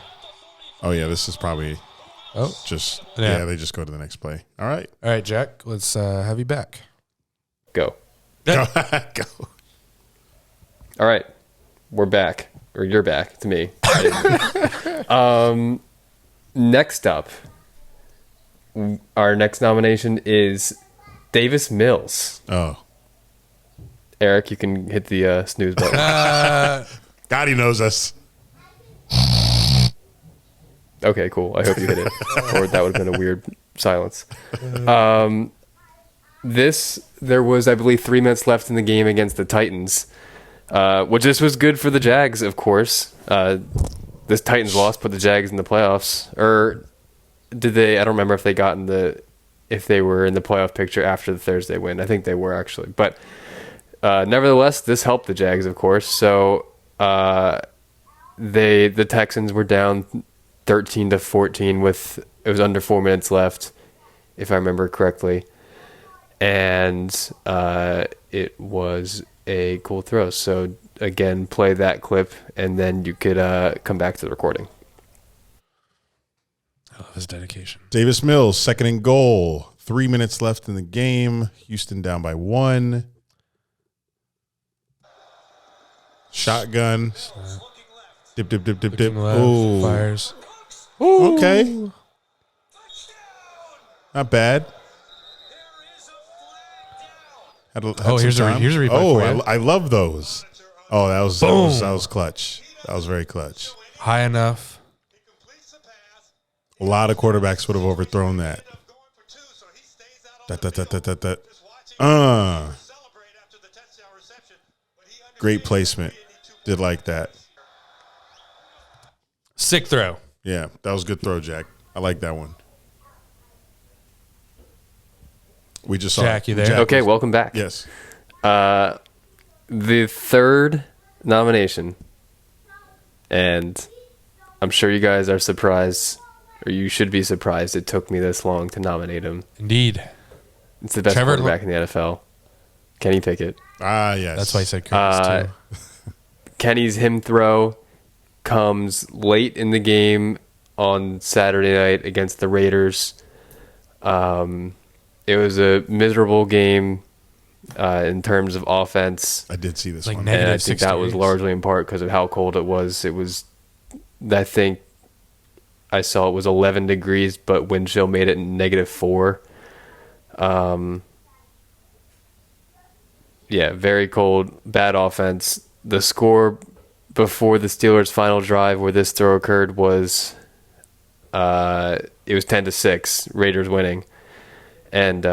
Oh yeah, this is probably Oh, Just Yeah. they just go to the next play. All right. all right, Jack. Let's have you back. Go. Go. All right, we're back, or you're back to me. Next up, our next nomination is Davis Mills. Oh. Eric, you can hit the snooze button. God, he knows us. Okay, cool. I hope you hit it, or that would have been a weird silence. There was, I believe, 3 minutes left in the game against the Titans, which this was good for the Jags, of course. This Titans loss put the Jags in the playoffs, or did they? I don't remember if they were in the playoff picture after the Thursday win. I think they were actually, but nevertheless, this helped the Jags, of course. So the Texans were down 13-14 with it was under 4 minutes left, if I remember correctly. And it was a cool throw. So, again, play that clip, and then you could come back to the recording. I love his dedication. Davis Mills, 2nd and goal. 3 minutes left in the game. Houston down by 1. Shotgun. Dip. Looking left, Ooh. fires. Okay. Not bad. Had here's a replay Oh, for you. I love those. Oh, that was clutch. That was very clutch. High enough. A lot of quarterbacks would have overthrown that. Great placement. Did like that. Sick throw. Yeah, that was a good throw, Jack. I like that one. We just saw Jack, you there? Okay, welcome back. Yes. The third nomination, and I'm sure you guys are surprised, or you should be surprised it took me this long to nominate him. Indeed. It's the best Trevor quarterback in the NFL. Kenny Pickett. Ah, yes. That's why I said Curtis, too. Kenny's him throw comes late in the game on Saturday night against the Raiders. It was a miserable game in terms of offense. I did see this Like one. negative And I think that was 6 degrees. largely in part because of how cold it was. I think I saw it was 11 degrees, but wind chill made it -4. Yeah, very cold, bad offense. The score before the Steelers' final drive where this throw occurred was it was 10-6, Raiders winning. And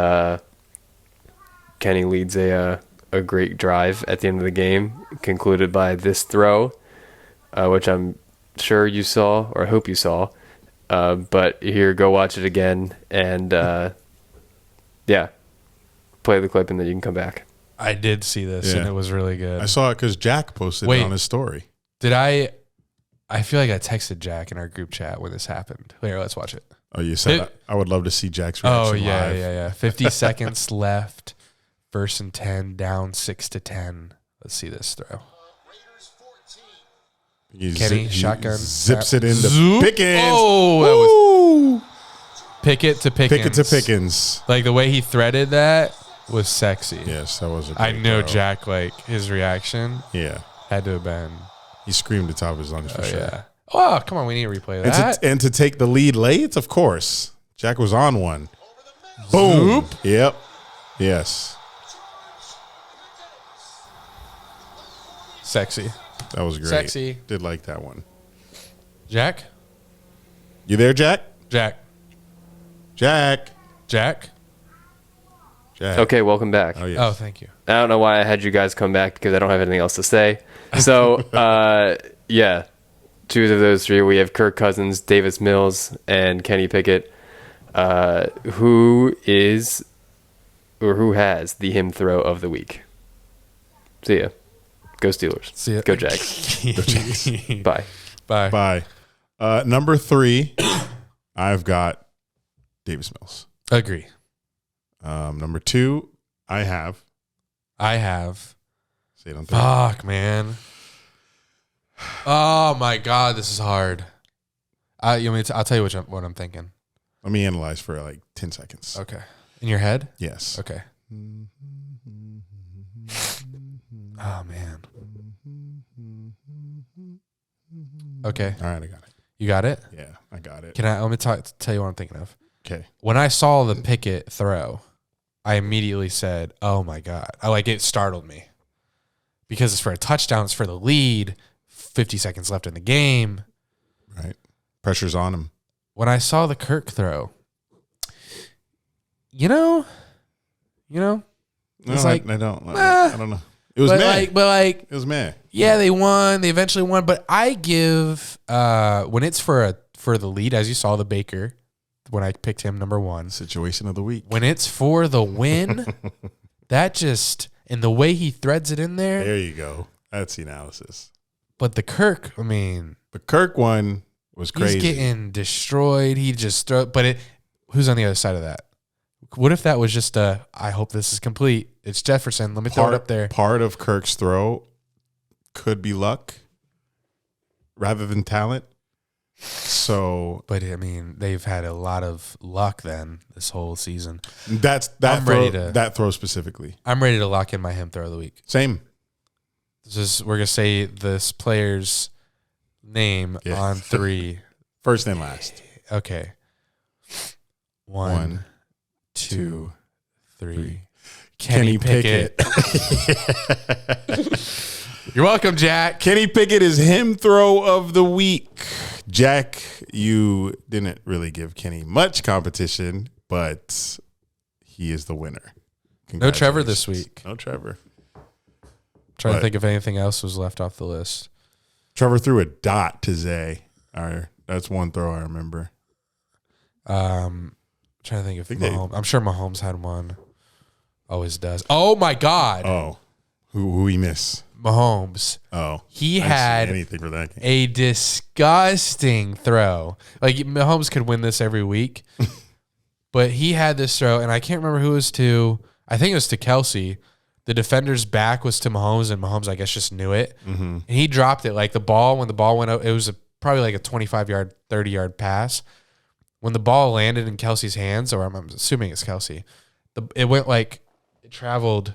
Kenny leads a great drive at the end of the game, concluded by this throw, which I'm sure you saw, or I hope you saw. But here, go watch it again, and yeah, play the clip, and then you can come back. I did see this, and Yeah. it was really good. I saw it because Jack posted Wait. it on his story. Did I feel like I texted Jack in our group chat when this happened. Here, let's watch it. Oh, you said I would love to see Jack's reaction Oh, yeah, live. yeah. 50 seconds left. 1st and 10, down 6-10. Let's see this throw. He Kenny, he shotgun, zips snap. it into Zoop. Pickens. Oh, that was Pickett to Pickens. Pickett to Pickens. Like the way he threaded that was sexy. Yes, that was a I great know throw. Jack, like his reaction Yeah. had to have been, He screamed at the top of his lungs for oh, sure. yeah. Oh, come on. We need to replay that. And to take the lead late, of course. Jack was on one. Boom. Zoop. Yep. Yes. Sexy. That was great. Sexy. Did like that one. Jack? You there, Jack? Jack? Jack. Jack? Jack. Okay, welcome back. Oh, yes. Oh, thank you. I don't know why I had you guys come back because I don't have anything else to say. So, yeah, choose of those three. We have Kirk Cousins, Davis Mills, and Kenny Pickett. Who has the him throw of the week? See ya. Go Steelers. See ya. Go Jags. Go Jags. Bye. Bye. Bye. Number 3, I've got Davis Mills. Agree. Number 2, I have. Say it on 3. Fuck, man. Oh my God, this is hard. I'll tell you what I'm thinking. Let me analyze for like 10 seconds. Okay. In your head? Yes. Okay. Oh, man. Okay. All right, I got it. You got it? Yeah, I got it. Let me tell you what I'm thinking of. Okay. When I saw the Pickett throw, I immediately said, oh, my God. It startled me. Because it's for a touchdown. It's for the lead. 50 seconds left in the game. Right. Pressure's on him. When I saw the Kirk throw, you know, it's no, like I don't know. It was meh. It was meh. Yeah, they won. They eventually won. But I give when it's for the lead, as you saw the Baker, when I picked him number 1. Situation of the week. When it's for the win, that just and the way he threads it in there. There you go. That's the analysis. But the Kirk, I mean, the Kirk one was crazy. He's getting destroyed. He just throw. But who's on the other side of that? What if that was just I hope this is complete. It's Jefferson. Let me throw it up there. Part of Kirk's throw could be luck rather than talent. So, but I mean, they've had a lot of luck then this whole season. That throw specifically. I'm ready to lock in my him throw of the week. Same. We're gonna say this player's name on 3. First and last. Okay. 1, 2, 3. Kenny Pickett. You're welcome, Jack. Kenny Pickett is him throw of the week. Jack, you didn't really give Kenny much competition, but he is the winner. No Trevor this week. No Trevor. Trying to think if anything else was left off the list. Trevor threw a dot to Zay. That's one throw I remember. Trying to think if Mahomes. I'm sure Mahomes had one. Always does. Oh my God. Oh, who we miss? Mahomes. Oh, he had anything for that game. A disgusting throw. Like Mahomes could win this every week, but he had this throw, and I can't remember who it was to. I think it was to Kelsey. The defender's back was to Mahomes, and Mahomes, I guess, just knew it. Mm-hmm. And he dropped it. Like when the ball went out, it was probably like a 25-yard, 30-yard pass. When the ball landed in Kelsey's hands, or I'm assuming it's Kelsey, it traveled.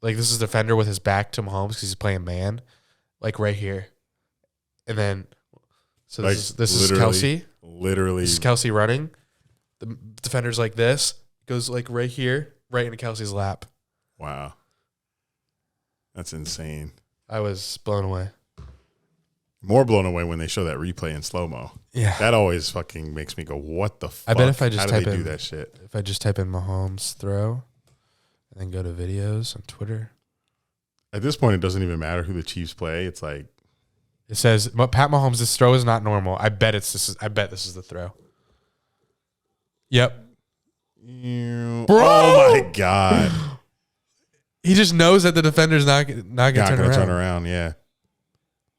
Like this is the defender with his back to Mahomes because he's playing man, like right here. And then, so this is Kelsey. Literally. This is Kelsey running. The defender's like this. Goes like right here, right into Kelsey's lap. Wow. That's insane. I was blown away. More blown away when they show that replay in slow-mo. Yeah. That always fucking makes me go, what the fuck? I bet if I just How do they do that shit? If I just type in Mahomes throw and then go to videos on Twitter. At this point, it doesn't even matter who the Chiefs play. It's like it says Pat Mahomes' this throw is not normal. I bet this is the throw. Yep. Bro! Oh my God. He just knows that the defender's not gonna turn around. Yeah.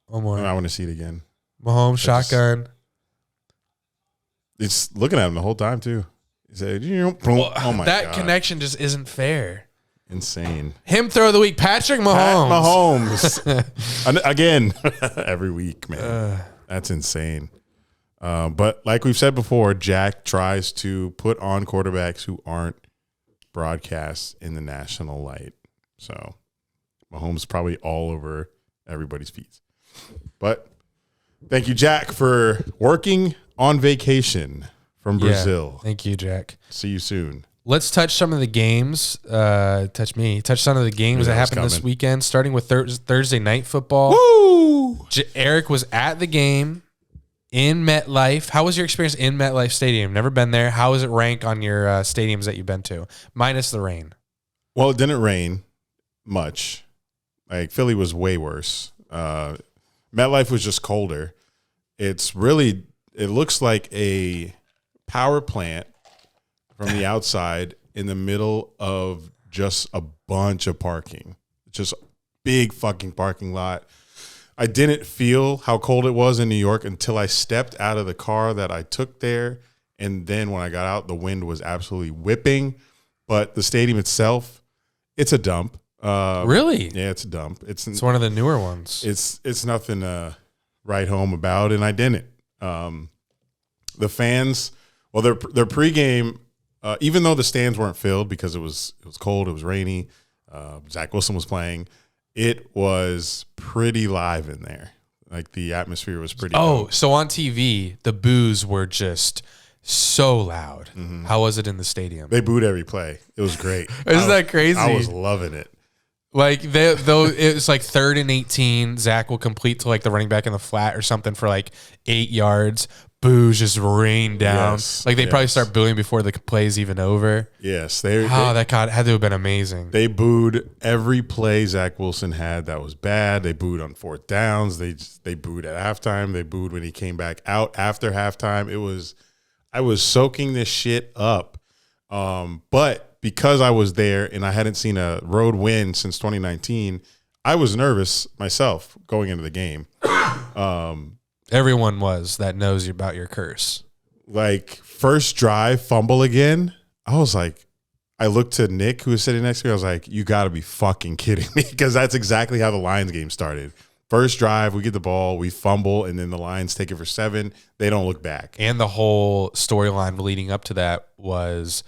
One more. I want to see it again. Mahomes shotgun. It's looking at him the whole time too. He said, "Oh my God, that connection just isn't fair." Insane. Him throw of the week, Patrick Mahomes. Pat Mahomes again every week, man. That's insane. But like we've said before, Jack tries to put on quarterbacks who aren't broadcast in the national light. So Mahomes probably all over everybody's feet. But thank you, Jack, for working on vacation from Brazil. Thank you, Jack. See you soon. Let's touch some of the games. Touch some of the games that happened this weekend, starting with Thursday night football. Woo! Eric was at the game in MetLife. How was your experience in MetLife Stadium? Never been there. How does it rank on your stadiums that you've been to, minus the rain? Well, it didn't rain much. Like Philly was way worse. MetLife was just colder. It looks like a power plant from the outside in the middle of just a bunch of parking. Just big fucking parking lot. I didn't feel how cold it was in New York until I stepped out of the car that I took there. And then when I got out, the wind was absolutely whipping. But the stadium itself, it's a dump. Really? Yeah, it's a dump. It's one of the newer ones. It's nothing to write home about, and I didn't. The fans, Well, their pregame, even though the stands weren't filled because it was cold, it was rainy, Zach Wilson was playing, it was pretty live in there. Like the atmosphere was pretty. dope. So on TV, the boos were just so loud. How was it in the stadium? They booed every play. It was great. Isn't that crazy? I was loving it. Like though it was like 3rd and 18. Zach will complete to like the running back in the flat or something for like 8 yards. Boos just rain down. Yes, Like they probably yes. start booing before the play's even over. Yes, That had to have been amazing. They booed every play Zach Wilson had that was bad. They booed on 4th downs. They booed at halftime. They booed when he came back out after halftime. I was soaking this shit up. But because I was there and I hadn't seen a road win since 2019, I was nervous myself going into the game. Everyone was that knows about your curse. Like first drive, fumble again. I was like, I looked to Nick, who was sitting next to me. I was like, you got to be fucking kidding me. Because that's exactly how the Lions game started. First drive, we get the ball, we fumble, and then the Lions take it for 7. They don't look back. And the whole storyline leading up to that was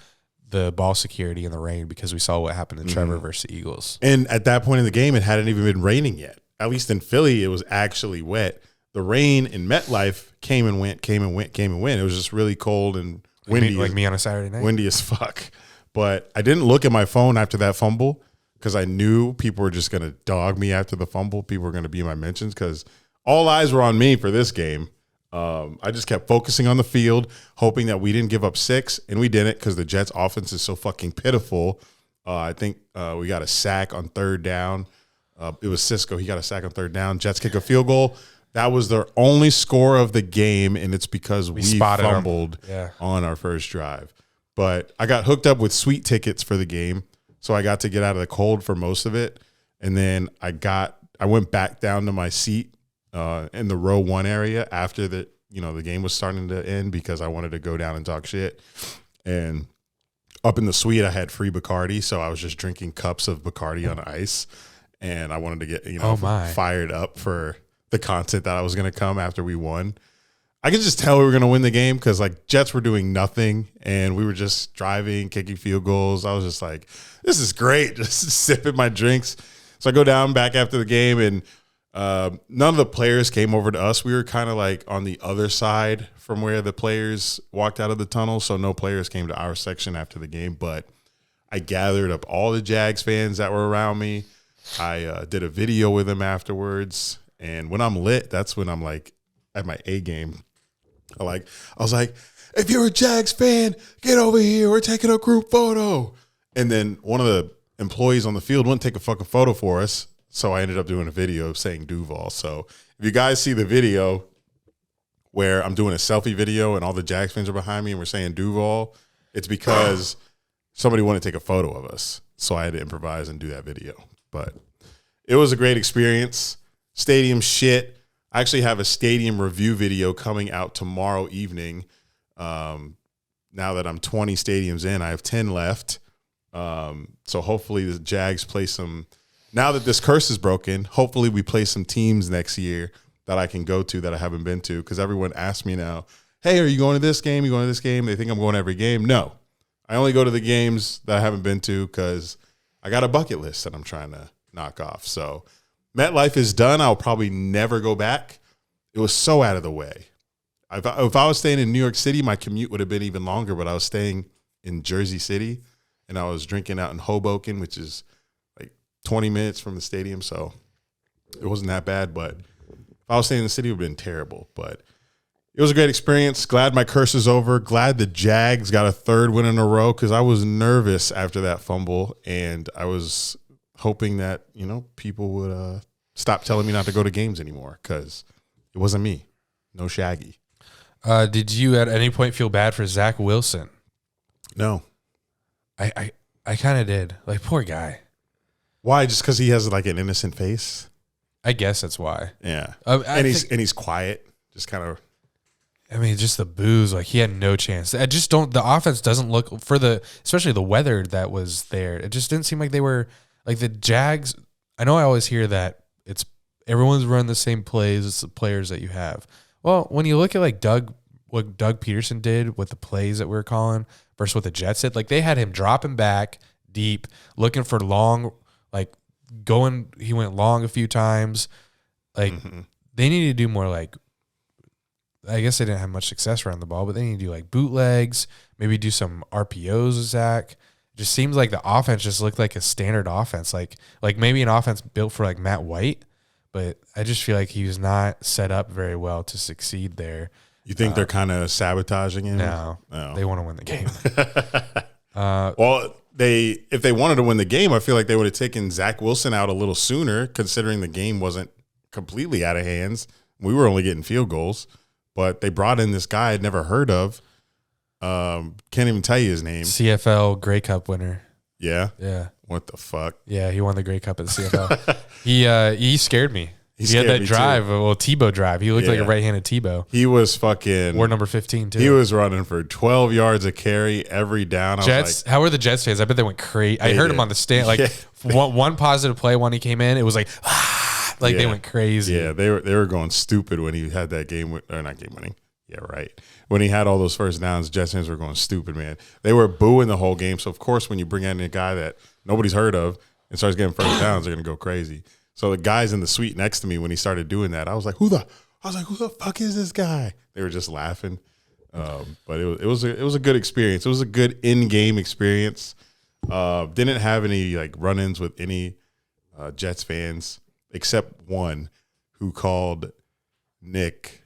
the ball security in the rain because we saw what happened to Trevor versus the Eagles. And at that point in the game, it hadn't even been raining yet. At least in Philly, it was actually wet. The rain in MetLife came and went. It was just really cold and windy. Like me on a Saturday night. Windy as fuck. But I didn't look at my phone after that fumble because I knew people were just going to dog me after the fumble. People were going to be in my mentions because all eyes were on me for this game. I just kept focusing on the field, hoping that we didn't give up 6, and we didn't because the Jets' offense is so fucking pitiful. I think we got a sack on 3rd down. It was Cisco. He got a sack on 3rd down. Jets kick a field goal. That was their only score of the game, and it's because we fumbled on our first drive. But I got hooked up with sweet tickets for the game, so I got to get out of the cold for most of it. And then I went back down to my seat in the row 1 area after the game was starting to end because I wanted to go down and talk shit. And up in the suite, I had free Bacardi, so I was just drinking cups of Bacardi on ice, and I wanted to get fired up for the content that I was going to come after we won. I could just tell we were going to win the game because like Jets were doing nothing and we were just driving, kicking field goals. I was just like, this is great. Just sipping my drinks. So I go down back after the game and none of the players came over to us. We were kind of like on the other side from where the players walked out of the tunnel. So no players came to our section after the game, but I gathered up all the Jags fans that were around me. I did a video with them afterwards. And when I'm lit, that's when I'm like at my A game. I was like, if you're a Jags fan, get over here. We're taking a group photo. And then one of the employees on the field wouldn't take a fucking photo for us. So I ended up doing a video saying Duval. So if you guys see the video where I'm doing a selfie video and all the Jags fans are behind me and we're saying Duval, it's because somebody wanted to take a photo of us. So I had to improvise and do that video. But it was a great experience. Stadium shit. I actually have a stadium review video coming out tomorrow evening. Now that I'm 20 stadiums in, I have 10 left. So hopefully the Jags play some. Now that this curse is broken, hopefully we play some teams next year that I can go to that I haven't been to. Because everyone asks me now, hey, are you going to this game? You going to this game? They think I'm going to every game. No. I only go to the games that I haven't been to because I got a bucket list that I'm trying to knock off. So MetLife is done. I'll probably never go back. It was so out of the way. If I was staying in New York City, my commute would have been even longer, but I was staying in Jersey City, and I was drinking out in Hoboken, which is like 20 minutes from the stadium, so it wasn't that bad. But if I was staying in the city, it would have been terrible. But it was a great experience. Glad my curse is over. Glad the Jags got a 3rd win in a row because I was nervous after that fumble, and I was hoping that, people would stop telling me not to go to games anymore because it wasn't me. No Shaggy. Did you at any point feel bad for Zach Wilson? No. I kind of did. Like, poor guy. Why? Just because he has like an innocent face? I guess that's why. Yeah. And he's quiet. Just kind of. I mean, just the booze. Like, he had no chance. I just don't. The offense doesn't look especially the weather that was there. It just didn't seem like they were like the Jags. I know I always hear that everyone's running the same plays. It's the players that you have. Well, when you look at like Doug what Doug Peterson did with the plays that we were calling versus what the Jets did. Like they had him dropping back deep, looking for long, like he went long a few times. Like they need to do more like, I guess they didn't have much success around the ball, but they need to do like bootlegs, maybe do some RPOs with Zach. It just seems like the offense just looked like a standard offense, like maybe an offense built for like Matt White, but I just feel like he was not set up very well to succeed there. You think they're kind of sabotaging him? No, they want to win the game. Well, if they wanted to win the game, I feel like they would have taken Zach Wilson out a little sooner, considering the game wasn't completely out of hands. We were only getting field goals, but they brought in this guy I'd never heard of. Can't even tell you his name. CFL Grey Cup winner. Yeah? Yeah. What the fuck? Yeah, he won the Grey Cup at the CFL. He scared me. He had that drive, Tebow drive. He looked like a right-handed Tebow. He was fucking... Wore number 15, too. He was running for 12 yards a carry every down. Jets, how were the Jets fans? I bet they went crazy. I heard him on the stand. Like, one positive play when he came in, it was like, they went crazy. Yeah, they were going stupid when he had that game, or not game winning. Yeah, right. When he had all those first downs, Jets fans were going stupid, man. They were booing the whole game. So, of course, when you bring in a guy that nobody's heard of and starts getting first downs, they're going to go crazy. So the guys in the suite next to me, when he started doing that, I was like, who the fuck is this guy? They were just laughing. But it was a good experience. It was a good in-game experience. Didn't have any like run-ins with any Jets fans except one who called Nick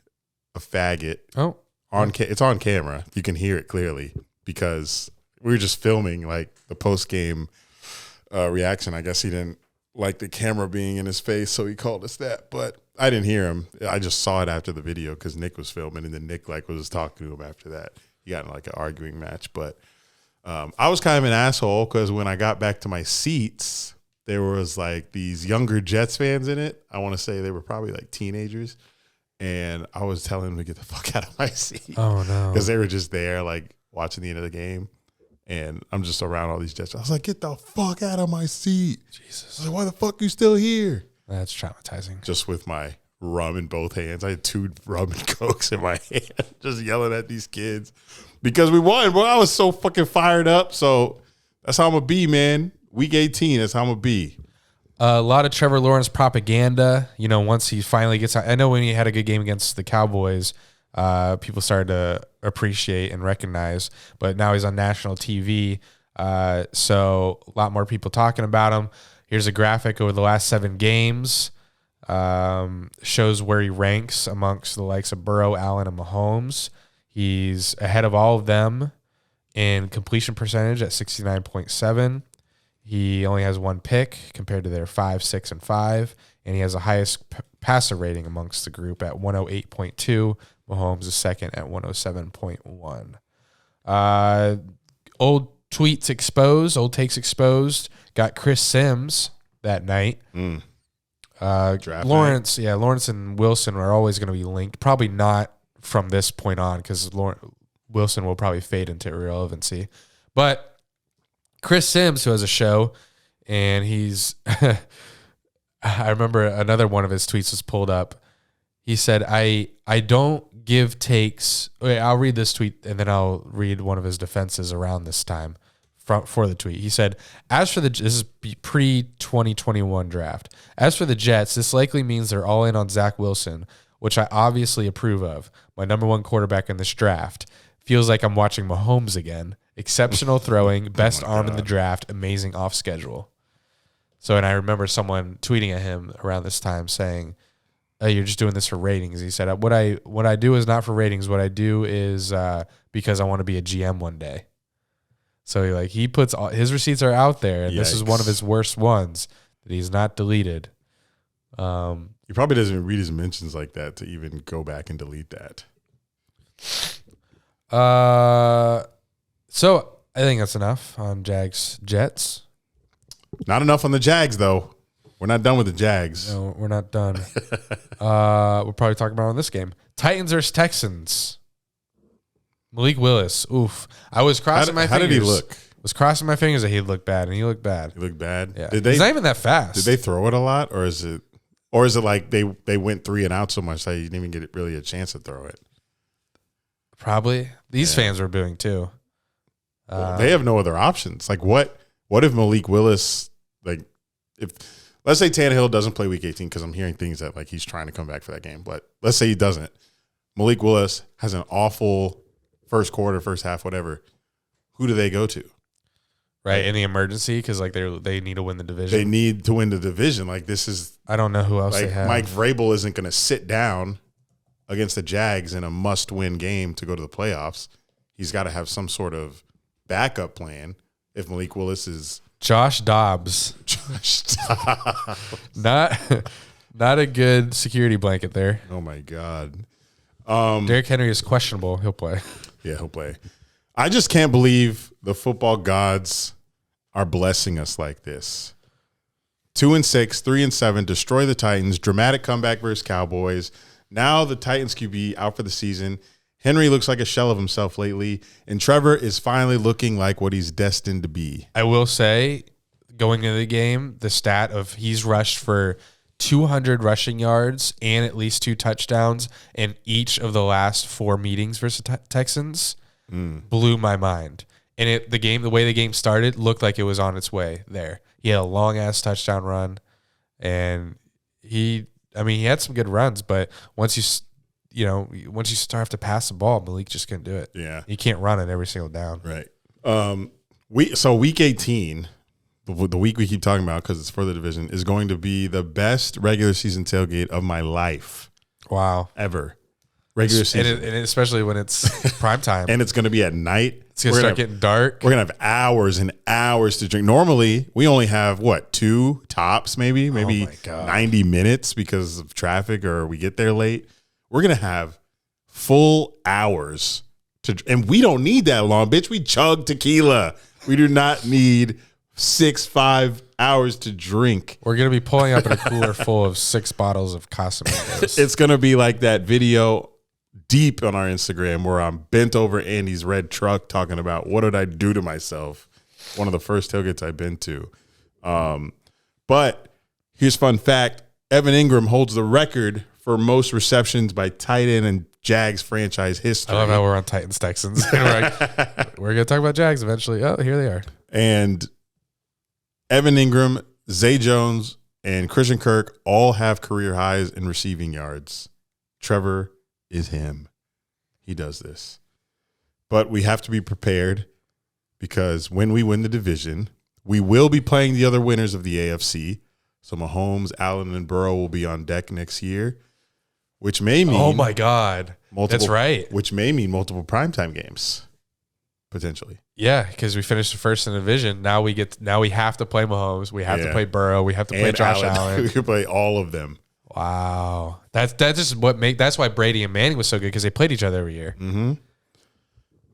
a faggot. Oh, it's on camera. You can hear it clearly because we were just filming like the post-game reaction. I guess he didn't like the camera being in his face, so he called us that. But I didn't hear him. I just saw it after the video because Nick was filming, and then Nick like was talking to him after that. He got in like an arguing match. But I was kind of an asshole because when I got back to my seats, there was like these younger Jets fans in it. I want to say they were probably like teenagers. And I was telling them to get the fuck out of my seat. Oh, no. Because they were just there like watching the end of the game. And I'm just around all these Jets. I was like, get the fuck out of my seat. Jesus. I was like, why the fuck are you still here? That's traumatizing. Just with my rum in both hands. I had 2 rum and Cokes in my hand, just yelling at these kids. Because we won, bro. I was so fucking fired up. So that's how I'm going to be, man. Week 18, that's how I'm going to be. A lot of Trevor Lawrence propaganda. You know, once he finally gets out. I know when he had a good game against the Cowboys, people started to appreciate and recognize, but now he's on national TV. So a lot more people talking about him. Here's a graphic over the last 7 games. Shows where he ranks amongst the likes of Burrow, Allen, and Mahomes. He's ahead of all of them in completion percentage at 69.7. He only has 1 pick compared to their 5, 6, and 5. And he has the highest passer rating amongst the group at 108.2. Mahomes is second at 107.1. Old tweets exposed, old takes exposed. Got Chris Sims that night. Lawrence, night. Yeah, Lawrence and Wilson are always going to be linked. Probably not from this point on because Wilson will probably fade into irrelevancy. But Chris Sims, who has a show, and he's I remember another one of his tweets was pulled up. He said, I don't give takes. Okay, I'll read this tweet, and then I'll read one of his defenses around this time for the tweet. He said, this is pre-2021 draft. As for the Jets, this likely means they're all in on Zach Wilson, which I obviously approve of. My number 1 quarterback in this draft. Feels like I'm watching Mahomes again. Exceptional throwing, best arm in the draft, amazing off schedule. So, and I remember someone tweeting at him around this time saying, "Oh, you're just doing this for ratings." He said, "What I do is not for ratings. What I do is because I want to be a GM one day." So he puts his receipts are out there, and Yikes. This is one of his worst ones that he's not deleted. He probably doesn't read his mentions like that to even go back and delete that. So I think that's enough on Jags Jets. Not enough on the Jags, though. We're not done with the Jags. No, we're not done. We'll probably talk about it on this game. Titans versus Texans. Malik Willis. Oof. I was crossing my fingers. How did he look? Was crossing my fingers that he'd look bad, and he looked bad. He looked bad? Yeah. He's not even that fast. Did they throw it a lot, or is it like they went 3 and out so much that you didn't even get really a chance to throw it? Probably. These fans were booing too. Well, they have no other options. Like what if Malik Willis, like if let's say Tannehill doesn't play week 18, because I'm hearing things that like he's trying to come back for that game, but let's say he doesn't. Malik Willis has an awful first quarter, first half, whatever. Who do they go to? Right, in the emergency, because like they need to win the division. They need to win the division. Like this is, I don't know who else like they have. Mike Vrabel isn't going to sit down against the Jags in a must-win game to go to the playoffs. He's got to have some sort of backup plan if Malik Willis is Josh Dobbs. Not a good security blanket there. Oh my God. Derrick Henry is questionable. He'll play. Yeah, he'll play. I just can't believe the football gods are blessing us like this. 2-6, 3-7, destroy the Titans. Dramatic comeback versus Cowboys. Now the Titans QB out for the season. Henry looks like a shell of himself lately, and Trevor is finally looking like what he's destined to be. I will say, going into the game, the stat of he's rushed for 200 rushing yards and at least 2 touchdowns in each of the last 4 meetings versus Texans blew my mind. And the way the game started started like it was on its way there. He had a long ass touchdown run, and he had some good runs, but once you start to pass the ball, Malik just couldn't do it. Yeah, you can't run it every single down. Right. Week 18, the week we keep talking about because it's for the division, is going to be the best regular season tailgate of my life. Wow, ever. Regular season, and especially when it's prime time, and it's going to be at night. It's going to start getting dark. We're going to have hours and hours to drink. Normally, we only have 2 tops, maybe 90 minutes because of traffic or we get there late. We're going to have full hours and we don't need that long, bitch. We chug tequila. We do not need 5 hours to drink. We're going to be pulling up in a cooler full of 6 bottles of Casamigos. It's going to be like that video deep on our Instagram where I'm bent over Andy's red truck talking about what did I do to myself. One of the first tailgates I've been to. But here's a fun fact. Evan Ingram holds the record for most receptions by tight end in Jags franchise history. I love how we're on Titans Texans. We're going to talk about Jags eventually. Oh, here they are. And Evan Ingram, Zay Jones, and Christian Kirk all have career highs in receiving yards. Trevor is him. He does this. But we have to be prepared because when we win the division, we will be playing the other winners of the AFC. So Mahomes, Allen, and Burrow will be on deck next year, which may mean... Oh, my God. That's right. Which may mean multiple primetime games, potentially. Yeah, because we finished the first in the division. Now we have to play Mahomes. We have to play Burrow. We have to play Josh Allen. We can play all of them. Wow, that's that's why Brady and Manning was so good because they played each other every year. Mm-hmm.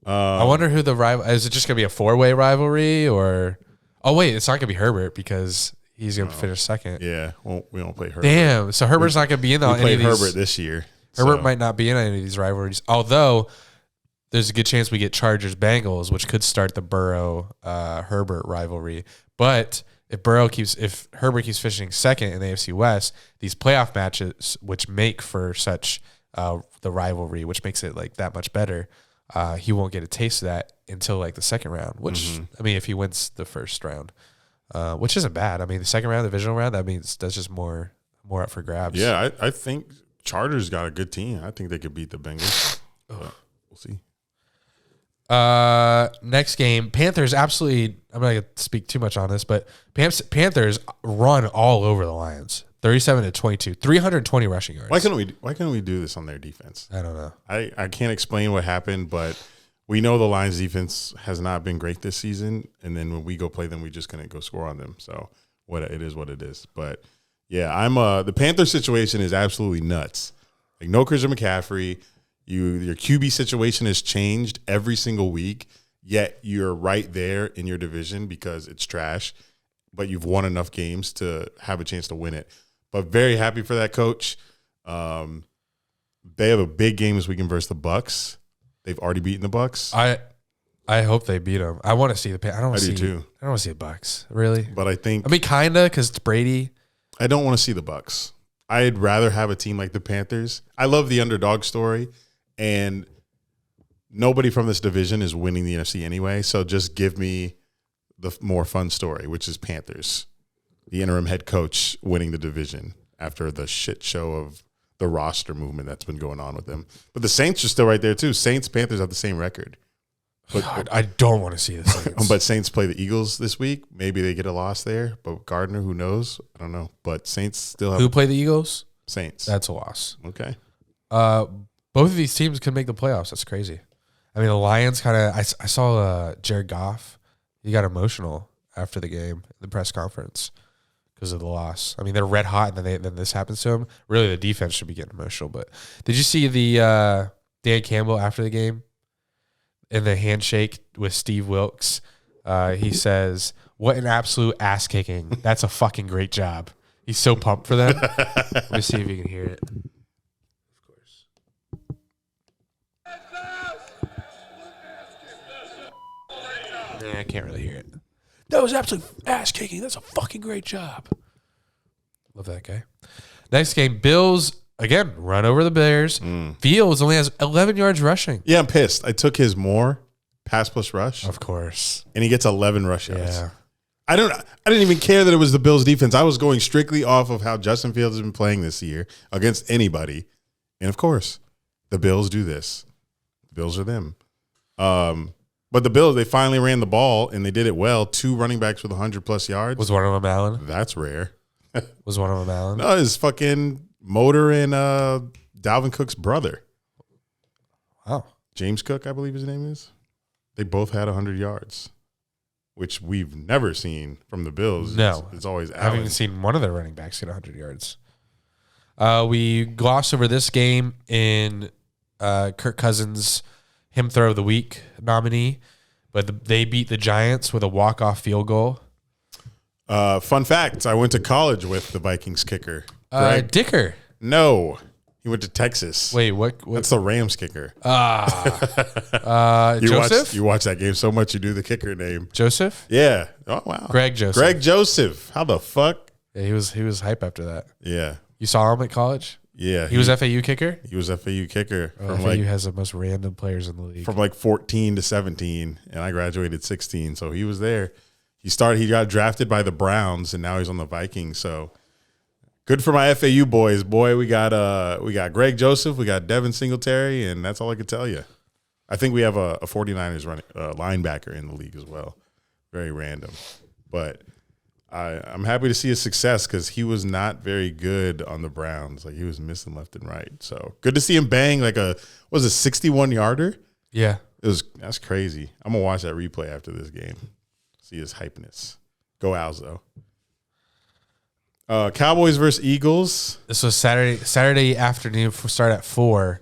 I wonder who the rival is. It just gonna be a 4-way rivalry, or it's not gonna be Herbert because he's gonna finish second. Yeah, we don't play Herbert. Damn, so Herbert's not gonna be in any of these. Herbert this year. Herbert might not be in any of these rivalries, although there's a good chance we get Chargers Bengals, which could start the Burrow Herbert rivalry, but. If Herbert keeps finishing second in the AFC West, these playoff matches, which make for such the rivalry, which makes it like that much better, he won't get a taste of that until like the second round. Which if he wins the first round, which isn't bad. The second round, divisional round, that means that's just more up for grabs. Yeah, I think Chargers got a good team. I think they could beat the Bengals. We'll see. Next game, Panthers absolutely. I'm not gonna speak too much on this, but Panthers run all over the Lions, 37-22, 320 rushing yards. Why couldn't we do this on their defense? I don't know. I can't explain what happened, but we know the Lions defense has not been great this season, and then when we go play them, we just couldn't go score on them. So it is what it is. But yeah, the Panthers situation is absolutely nuts. Like no Christian McCaffrey. Your QB situation has changed every single week, yet you're right there in your division because it's trash, but you've won enough games to have a chance to win it. But very happy for that coach. They have a big game this weekend versus the Bucks. They've already beaten the Bucks. I hope they beat them. I want to see the. I don't want to see. Too. I don't want to see the Bucks really. But I think. Kinda because it's Brady. I don't want to see the Bucks. I'd rather have a team like the Panthers. I love the underdog story. And nobody from this division is winning the NFC anyway. So just give me the more fun story, which is Panthers, the interim head coach winning the division after the shit show of the roster movement that's been going on with them. But the Saints are still right there too. Saints, Panthers have the same record. But, God, I don't want to see the Saints. But Saints play the Eagles this week. Maybe they get a loss there. But Gardner, who knows? I don't know. But Saints still have Who play the Eagles? Saints. That's a loss. Okay. Both of these teams could make the playoffs. That's crazy. I mean, the Lions kind of. I saw Jared Goff. He got emotional after the game, the press conference, because of the loss. I mean, they're red hot, and then this happens to them. Really, the defense should be getting emotional. But did you see the Dan Campbell after the game? In the handshake with Steve Wilkes, he says, "What an absolute ass kicking! That's a fucking great job." He's so pumped for them. Let me see if you can hear it. Of course. Nah, I can't really hear it. That was absolute ass kicking. That's a fucking great job. Love that guy. Next game, Bills. Again, run over the Bears. Fields only has 11 yards rushing. Yeah, I'm pissed. I took his more pass plus rush, Of course. and he gets 11 rush yards. Yeah. I didn't even care that it was the Bills defense. I was going strictly off of how Justin Fields has been playing this year against anybody. And of course, the Bills do this. The Bills are them. But the Bills, they finally ran the ball and they did it well. 2 running backs with 100+ yards. Was one of them Allen? That's rare. Was one of them Allen? No, it's fucking Motor and Dalvin Cook's brother. Wow. James Cook, I believe his name is. They both had 100 yards, which we've never seen from the Bills. No. It's always I haven't Allen. even seen one of their running backs get 100 yards. We glossed over this game in Kirk Cousins' him throw of the week nominee, but they beat the Giants with a walk-off field goal. Fun fact, I went to college with the Vikings kicker. Dicker. No, he went to Texas. Wait, what? That's the Rams kicker. Joseph? You watch that game so much, you do the kicker name. Joseph? Yeah. Oh, wow. Greg Joseph. Greg Joseph. How the fuck? Yeah, he was hype after that. Yeah. You saw him at college? Yeah. He was FAU kicker? He was FAU kicker FAU has the most random players in the league. from like 14 to 17, and I graduated 16, so he was there. He got drafted by the Browns, and now he's on the Vikings. So good for my FAU boys. Boy, we got Greg Joseph, we got Devin Singletary, and that's all I could tell you. I think we have a 49ers running linebacker in the league as well. Very random, but I'm happy to see his success because he was not very good on the Browns. Like, he was missing left and right. So good to see him bang like a 61-yarder. Yeah. That's crazy. I'm gonna watch that replay after this game. See his hypeness. Go Owls though. Cowboys versus Eagles. This was Saturday afternoon. Start at 4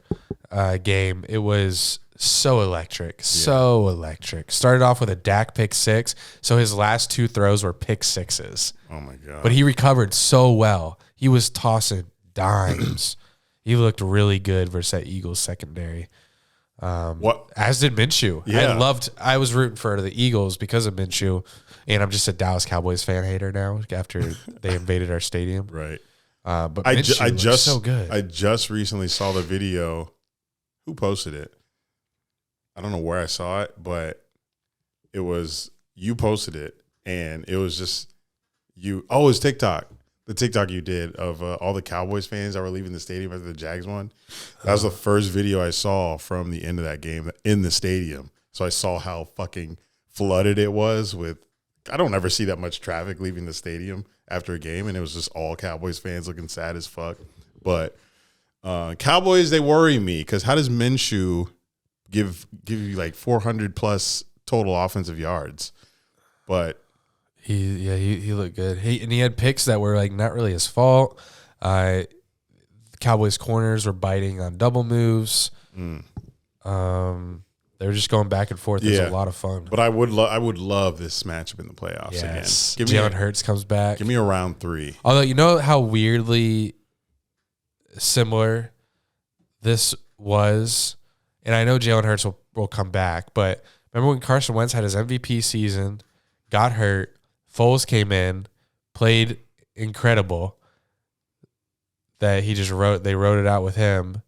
game. It was so electric. So electric. Started off with a Dak pick 6. So his last 2 throws were pick 6s. Oh my god! But he recovered so well. He was tossing dimes. He looked really good versus that Eagles secondary. What? As did Minshew. Yeah. I was rooting for the Eagles because of Minshew, and I'm just a Dallas Cowboys fan hater now after they invaded our stadium. Right. But I Minshew just so good. I just recently saw the video. Who posted it? I don't know where I saw it, but it was you posted it, and it was just you. Oh, it was TikTok. The TikTok you did of all the Cowboys fans that were leaving the stadium after the Jags won. That was the first video I saw from the end of that game in the stadium. So I saw how fucking flooded it was with. I don't ever see that much traffic leaving the stadium after a game, and it was just all Cowboys fans looking sad as fuck. But Cowboys, they worry me because how does Minshew give you like 400+ total offensive yards? But He looked good. He had picks that were like not really his fault. The Cowboys corners were biting on double moves. They were just going back and forth. It was a lot of fun. But I would love this matchup in the playoffs Yes. again. Jalen Hurts comes back. Give me a round 3. Although, you know how weirdly similar this was? And I know Jalen Hurts will come back, but remember when Carson Wentz had his MVP season, got hurt, Foles came in, played incredible, that they wrote it out with him.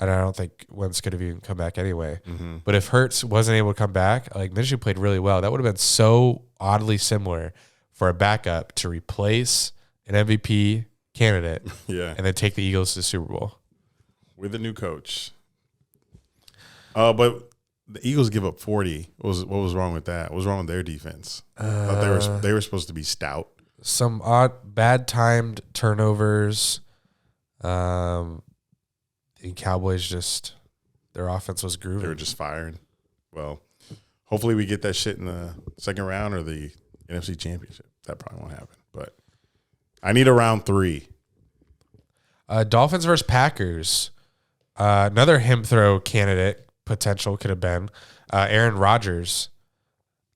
And I don't think Wentz could have even come back anyway. But if Hurts wasn't able to come back, like Minshew played really well. That would have been so oddly similar for a backup to replace an MVP candidate Yeah. and then take the Eagles to the Super Bowl. With a new coach. But the Eagles give up 40. What was wrong with that? What was wrong with their defense? I thought they were supposed to be stout. Some odd, bad timed turnovers. The Cowboys just their offense was grooving. They were just firing. Well, hopefully we get that shit in the second round or the NFC Championship. That probably won't happen. But I need a round 3. Dolphins versus Packers. Another him throw candidate potential could have been Aaron Rodgers.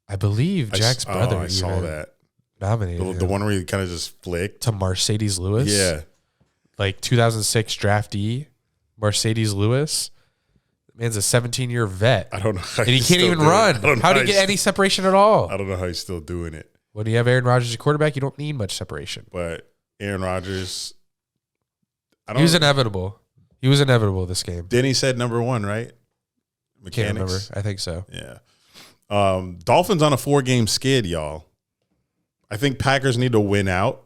I believe Jack's brother. I saw that. Nominated The one where he kind of just flicked. to Mercedes Lewis. Yeah. Like 2006 draftee, Mercedes Lewis. Man's a 17-year vet. I don't know how and he he's can't still even doing run. it. How do you get any separation at all? I don't know how he's still doing it. When you have Aaron Rodgers as your quarterback, you don't need much separation. But Aaron Rodgers, He was inevitable. He was inevitable this game. Denny said number 1, right? Can't remember. Mechanics. I think so. Yeah. Dolphins on a 4-game skid, y'all. I think Packers need to win out,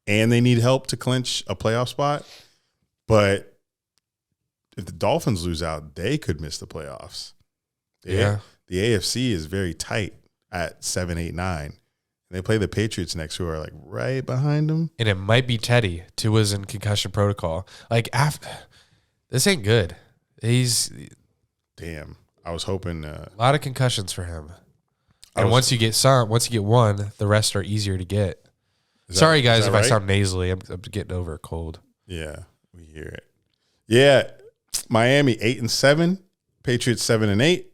and they need help to clinch a playoff spot. But if the Dolphins lose out, they could miss the playoffs. Yeah. The AFC is very tight at 7, 8, 9. And they play the Patriots next, who are like right behind them. And it might be Teddy. Tua's in concussion protocol. Like, this ain't good. Damn. I was hoping. A lot of concussions for him. And once you get one, the rest are easier to get. Sorry, guys, if I sound nasally. I'm getting over a cold. Yeah, we hear it. Yeah, Miami 8-7, Patriots 7-8,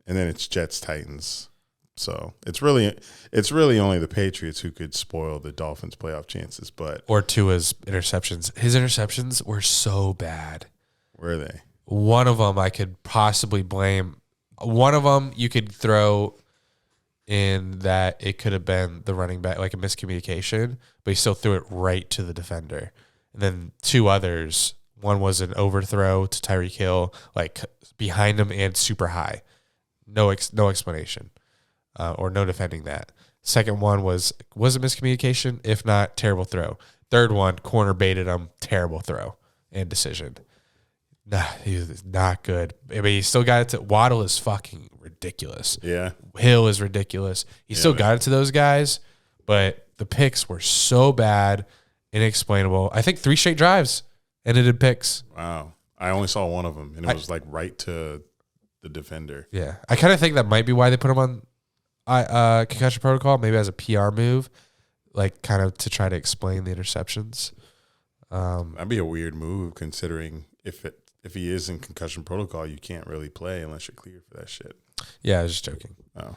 and then it's Jets Titans. So it's really only the Patriots who could spoil the Dolphins' playoff chances. But Or Tua's interceptions. His interceptions were so bad. where are they? One of them I could possibly blame. One of them you could throw in that it could have been the running back, like a miscommunication, but he still threw it right to the defender. And then 2 others, one was an overthrow to Tyreek Hill, like behind him and super high. No explanation or no defending that. Second one was a miscommunication, if not terrible throw. Third one, corner baited him, terrible throw and decision. Nah, he was not good. I mean, he still got it to Waddle is fucking ridiculous. Yeah. Hill is ridiculous. He still got it to those guys, but the picks were so bad, inexplainable. I think 3 straight drives ended in picks. Wow. I only saw one of them, and it was like right to the defender. Yeah. I kind of think that might be why they put him on concussion protocol, maybe as a PR move, like kind of to try to explain the interceptions. That'd be a weird move, considering if he is in concussion protocol, you can't really play unless you're cleared for that shit. Yeah, I was just joking. Oh.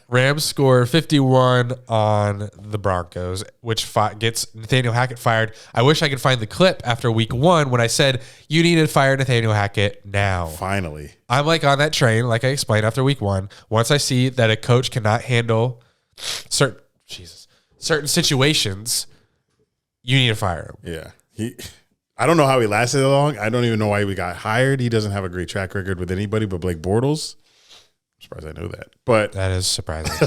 Rams score 51 on the Broncos, which gets Nathaniel Hackett fired. I wish I could find the clip after week 1 when I said, you need to fire Nathaniel Hackett now. Finally. I'm like on that train, like I explained after week 1. Once I see that a coach cannot handle certain situations, you need to fire him. Yeah. I don't know how he lasted that long. I don't even know why he got hired. He doesn't have a great track record with anybody but Blake Bortles. I'm surprised I know that. But That is surprising.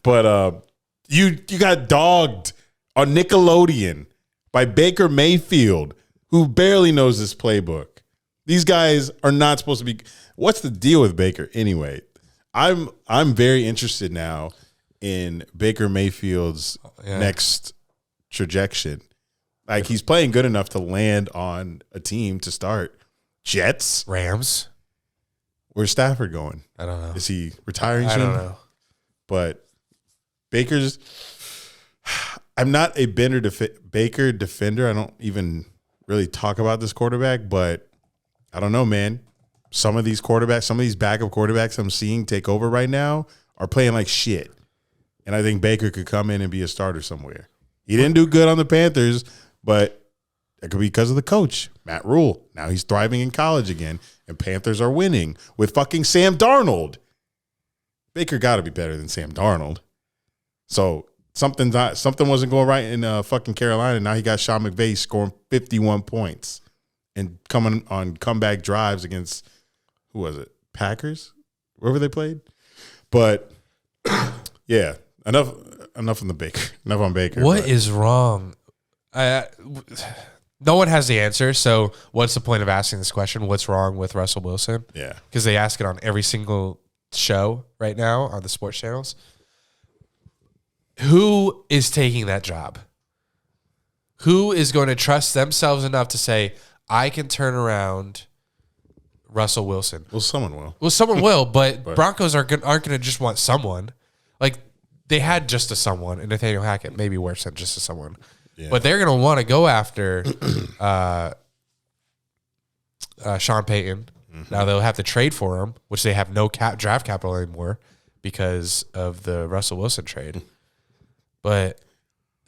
but you got dogged on Nickelodeon by Baker Mayfield, who barely knows this playbook. These guys are not supposed to be. What's the deal with Baker anyway? I'm very interested now in Baker Mayfield's next trajectory. Like, he's playing good enough to land on a team to start. Jets? Rams? Where's Stafford going? I don't know. Is he retiring soon? I don't know. But Baker's – I'm not a Baker defender. I don't even really talk about this quarterback, but I don't know, man. Some of these backup quarterbacks I'm seeing take over right now are playing like shit. And I think Baker could come in and be a starter somewhere. He didn't do good on the Panthers, but that could be because of the coach, Matt Rule. Now he's thriving in college again, and Panthers are winning with fucking Sam Darnold. Baker got to be better than Sam Darnold. So something wasn't going right in fucking Carolina. Now he got Sean McVay scoring 51 points. and coming on comeback drives against, who was it? Packers? Wherever they played. But yeah, enough on the Baker. Enough on Baker. What is wrong? No one has the answer. So what's the point of asking this question? What's wrong with Russell Wilson? Yeah. Because they ask it on every single show right now on the sports channels. Who is taking that job? Who is going to trust themselves enough to say, I can turn around Russell Wilson? Well, someone will. Well, someone will, but Broncos aren't going to just want someone. Like, they had just a someone, and Nathaniel Hackett, maybe worse than just a someone. Yeah. But they're going to want to go after Sean Payton. Now, they'll have to trade for him, which they have no draft capital anymore because of the Russell Wilson trade. But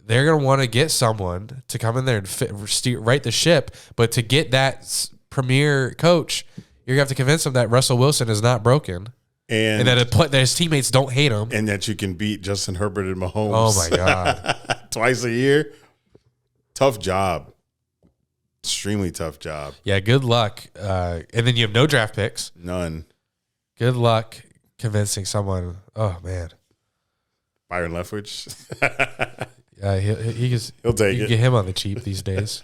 they're going to want to get someone to come in there and right the ship. But to get that premier coach, you're going to have to convince them that Russell Wilson is not broken. And that his teammates don't hate him. And that you can beat Justin Herbert and Mahomes. Oh, my God. Twice a year. Tough job. Extremely tough job. Yeah, good luck. And then you have no draft picks. None. Good luck convincing someone. Oh, man. Byron Leftwich. He'll take you it. can get him on the cheap these days.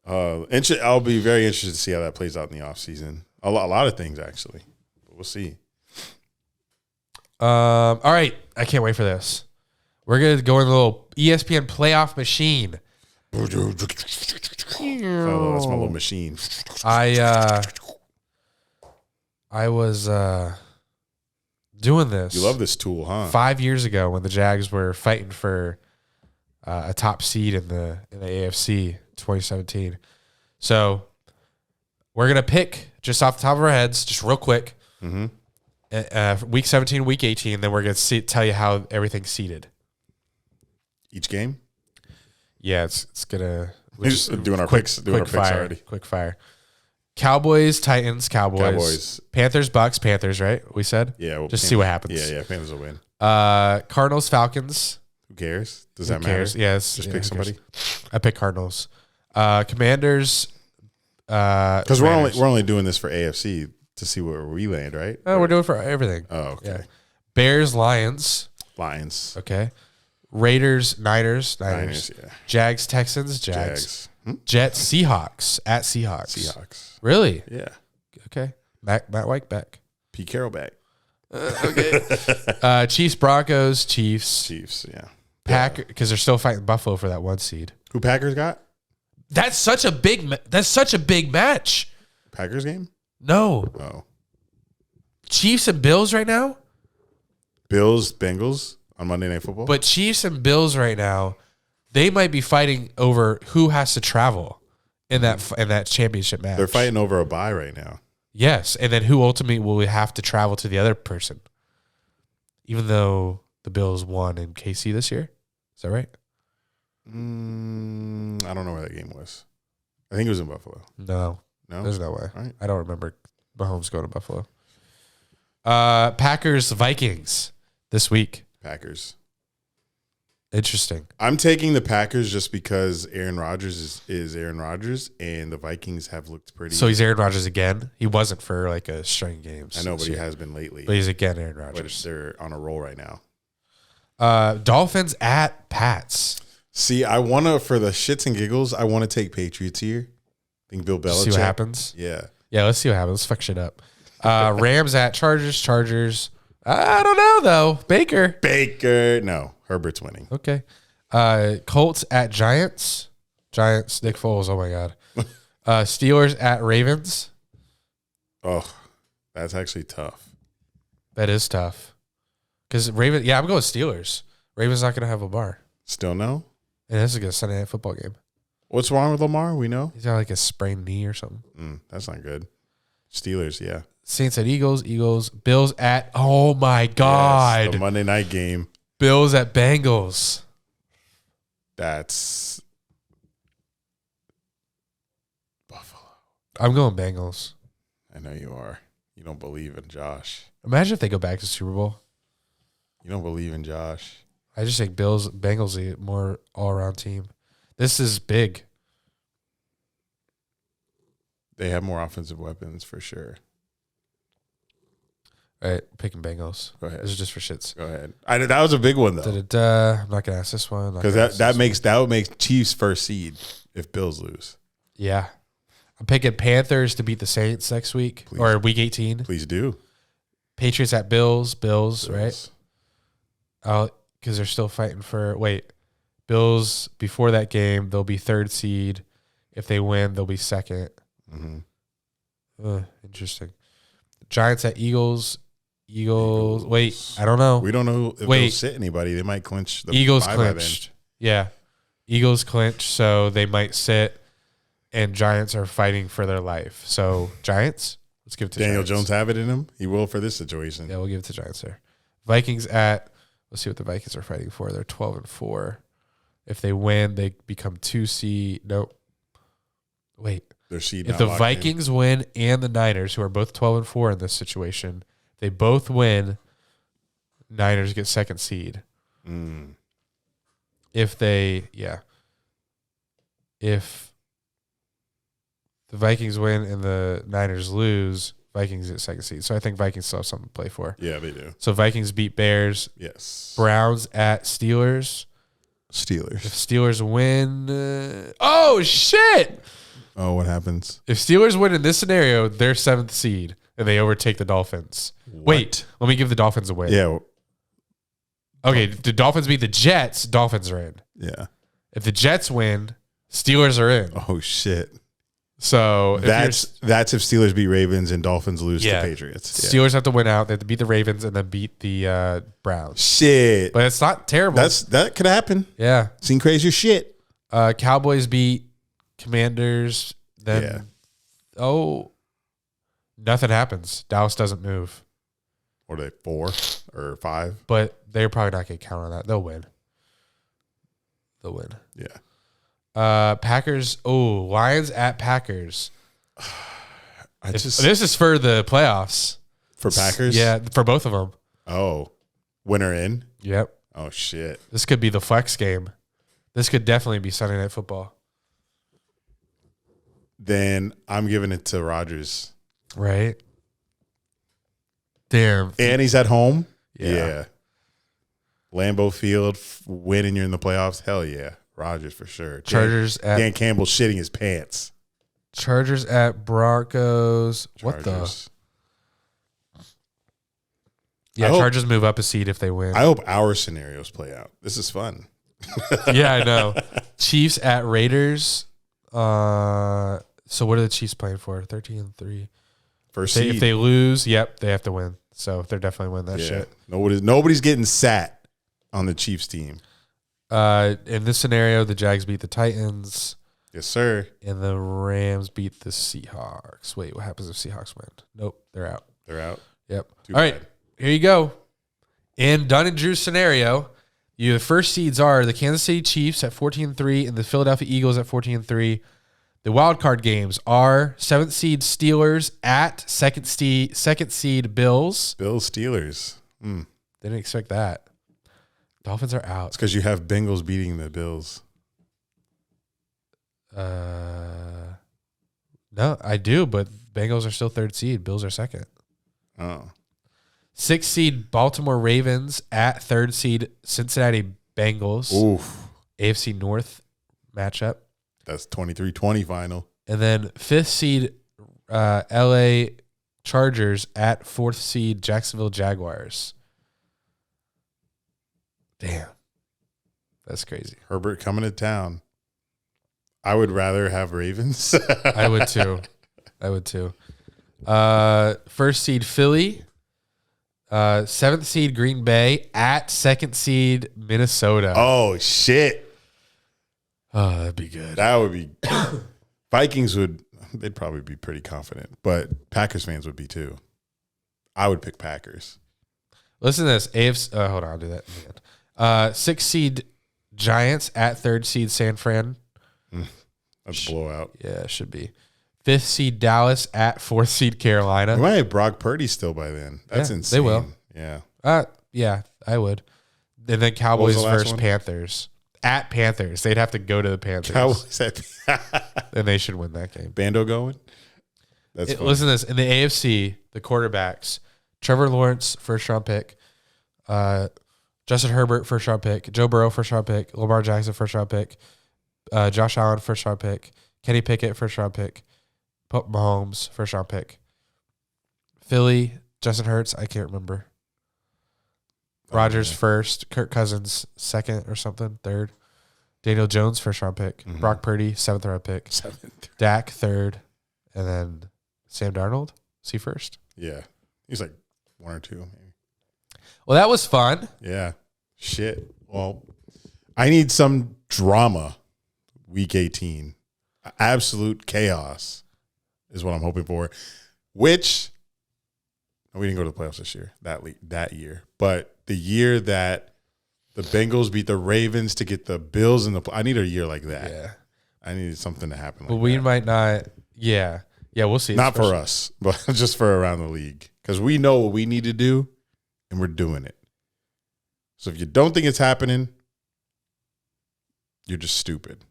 I'll be very interested to see how that plays out in the offseason. A lot of things, actually. But we'll see. All right. I can't wait for this. We're going to go in the little ESPN playoff machine. Oh, that's my little machine. I was doing this. You love this tool, huh? 5 years ago when the Jags were fighting for a top seed in the AFC 2017. So we're going to pick just off the top of our heads, just real quick, week 17, week 18, then we're going to tell you how everything's seeded. Each game? Yeah, it's going to... Doing our picks already. Quick fire. Cowboys, Titans, Cowboys. Panthers, Bucks, Panthers, right? We said? Yeah. Well, just see what happens. Yeah, Panthers will win. Cardinals, Falcons. Who cares? Does Who that matter? cares? Yes. Just pick somebody. I pick Cardinals. Commanders. Because we're only doing this for AFC to see where we land, right? Oh, we're doing for everything. Oh, okay. Yeah. Bears, Lions. Okay. Raiders, Niners. Yeah. Jags, Texans. Jags. Jets, Seahawks. At Seahawks. Really? Yeah. Okay. Matt White back. Pete Carroll back. Okay. Chiefs, Broncos, Chiefs. Yeah. Packers, because they're still fighting Buffalo for that one seed. Who Packers got? That's such a big match. Packers game? No. Oh. Chiefs and Bills right now? Bills, Bengals on Monday Night Football? But Chiefs and Bills right now, they might be fighting over who has to travel in that championship match. They're fighting over a bye right now. Yes, and then who ultimately will have to travel to the other person? Even though the Bills won in KC this year. Is that right? I don't know where that game was. I think it was in Buffalo. No. There's no way. Right. I don't remember Mahomes going to Buffalo. Packers, Vikings this week. Packers. Interesting. I'm taking the Packers just because Aaron Rodgers is Aaron Rodgers, and the Vikings have looked pretty. So he's Aaron Rodgers again? He wasn't for like a string of games. I know, but he has been lately. But he's again Aaron But Rodgers. they're on a roll right now. Dolphins at Pats. See, I want to, for the shits and giggles, I want to take Patriots here. I think Bill Belichick. See what happens? Yeah. Yeah, let's see what happens. Let's fuck shit up. Rams at Chargers. I don't know, though. Baker. No, Herbert's winning. Okay. Colts at Giants. Nick Foles. Oh, my God. Steelers at Ravens. Oh, that's actually tough. That is tough. Because Ravens, I'm going Steelers. Ravens not going to have Lamar. Still no? And this is a Sunday night football game. What's wrong with Lamar? We know. He's got like a sprained knee or something. That's not good. Steelers, yeah. Saints at Eagles. Bills at, oh my God. Yes, the Monday night game. Bills at Bengals. That's Buffalo. I'm going Bengals. I know you are. You don't believe in Josh. Imagine if they go back to Super Bowl. You don't believe in Josh. I just think Bengals a more all-around team. This is big. They have more offensive weapons for sure. All right, picking Bengals. Go ahead. This is just for shits. Go ahead. That was a big one though, I'm not gonna ask this one because that would make Chiefs first seed if Bills lose. Yeah, I'm picking Panthers to beat the Saints next week or week 18. Please do. Patriots at Bills. Bills. Right? Because they're still fighting for. Wait, Bills before that game they'll be third seed. If they win, they'll be second. Interesting. Giants at Eagles. Eagles. Wait, I don't know. We don't know if they'll sit anybody. They might clinch. The Eagles bye clinched. Yeah, Eagles clinched, so they might sit. And Giants are fighting for their life. So Giants. Let's give it to Daniel Giants. Jones have it in him. He will for this situation. Yeah, we'll give it to Giants there. Vikings at. Let's see what the Vikings are fighting for. They're 12-4. If they win, they become 2 seed. Nope. Wait. Their seed. If the Vikings win and the Niners, who are both 12-4 in this situation, they both win. Niners get second seed. If the Vikings win and the Niners lose, Vikings get second seed. So I think Vikings still have something to play for. Yeah, they do. So Vikings beat Bears. Yes. Browns at Steelers. Steelers. If Steelers win, oh shit! Oh, what happens? If Steelers win in this scenario, they're 7th seed and they overtake the Dolphins. What? Wait, let me give the Dolphins a win. Yeah. Okay, the Dolphins beat the Jets. Dolphins are in. Yeah. If the Jets win, Steelers are in. Oh shit. So that's if Steelers beat Ravens and Dolphins lose to Patriots. Steelers have to win out. They have to beat the Ravens and then beat the Browns. Shit. But it's not terrible. That could happen. Yeah. Seen crazier shit. Cowboys beat Commanders. Then nothing happens. Dallas doesn't move. What are they, 4 or 5? But they're probably not going to count on that. They'll win. Yeah. Packers. Oh, Lions at Packers. This is for the playoffs. For Packers? Yeah, for both of them. Oh. Winner in? Yep. Oh, shit. This could be the flex game. This could definitely be Sunday Night Football. Then I'm giving it to Rodgers. Right? Damn. And he's at home? Yeah. Lambeau Field, winning, you're in the playoffs? Hell yeah. Rodgers for sure. Chargers at Dan Campbell shitting his pants. Chargers at Broncos. What the? Yeah, Chargers move up a seed if they win. I hope our scenarios play out. This is fun. Yeah, I know. Chiefs at Raiders. So what are the Chiefs playing for? 13-3. First seed. If they lose, yep, they have to win. So they're definitely winning that shit. Nobody's getting sat on the Chiefs team. In this scenario, the Jags beat the Titans. Yes, sir. And the Rams beat the Seahawks. Wait, what happens if Seahawks win? Nope, they're out. They're out. Yep. Too All right, bad. here you go. In Dunn and Drew scenario, the first seeds are the Kansas City Chiefs at 14-3 and the Philadelphia Eagles at 14-3. The wild card games are 7th seed Steelers at second seed Bills. Bills Steelers. Didn't expect that. Dolphins are out. It's because you have Bengals beating the Bills. No, I do, but Bengals are still 3rd seed. Bills are 2nd. Oh. 6th seed Baltimore Ravens at 3rd seed Cincinnati Bengals. Oof. AFC North matchup. That's 23-20 final. And then 5th seed LA Chargers at 4th seed Jacksonville Jaguars. Damn. That's crazy. Herbert coming to town. I would rather have Ravens. I would too. 1st seed Philly. 7th seed Green Bay at 2nd seed Minnesota. Oh, shit. Oh, that'd be good. That would be. Vikings they'd probably be pretty confident, but Packers fans would be too. I would pick Packers. Listen to this. AFC, hold on, I'll do that in the end. 6th seed Giants at 3rd seed San Fran. That's a blowout. Yeah, it should be. 5th seed Dallas at 4th seed Carolina. We might have Brock Purdy still by then. That's insane. They will. Yeah. Yeah, I would. And then Cowboys the last versus one? Panthers. At Panthers. They'd have to go to the Panthers. Cowboys at And they should win that game. Bando going? That's funny. Listen to this. In the AFC, the quarterbacks, Trevor Lawrence, first round pick. Justin Herbert, first round pick. Joe Burrow, first round pick. Lamar Jackson, first round pick. Josh Allen, first round pick. Kenny Pickett, first round pick. Mahomes, first round pick. Philly, Justin Hurts, I can't remember. Rodgers first, Kirk Cousins second or something, third. Daniel Jones, first round pick. Brock Purdy, seventh round pick. Dak, third. And then Sam Darnold, is he first? Yeah. He's like 1 or 2, maybe. Well, that was fun. Yeah. Shit. Well, I need some drama week 18. Absolute chaos is what I'm hoping for, which we didn't go to the playoffs this year, that year. But the year that the Bengals beat the Ravens to get the Bills in the I need a year like that. Yeah. I needed something to happen like But we that. might not. Yeah. Yeah, we'll see. Not for us, but just for around the league. Because we know what we need to do, and we're doing it. So if you don't think it's happening, you're just stupid.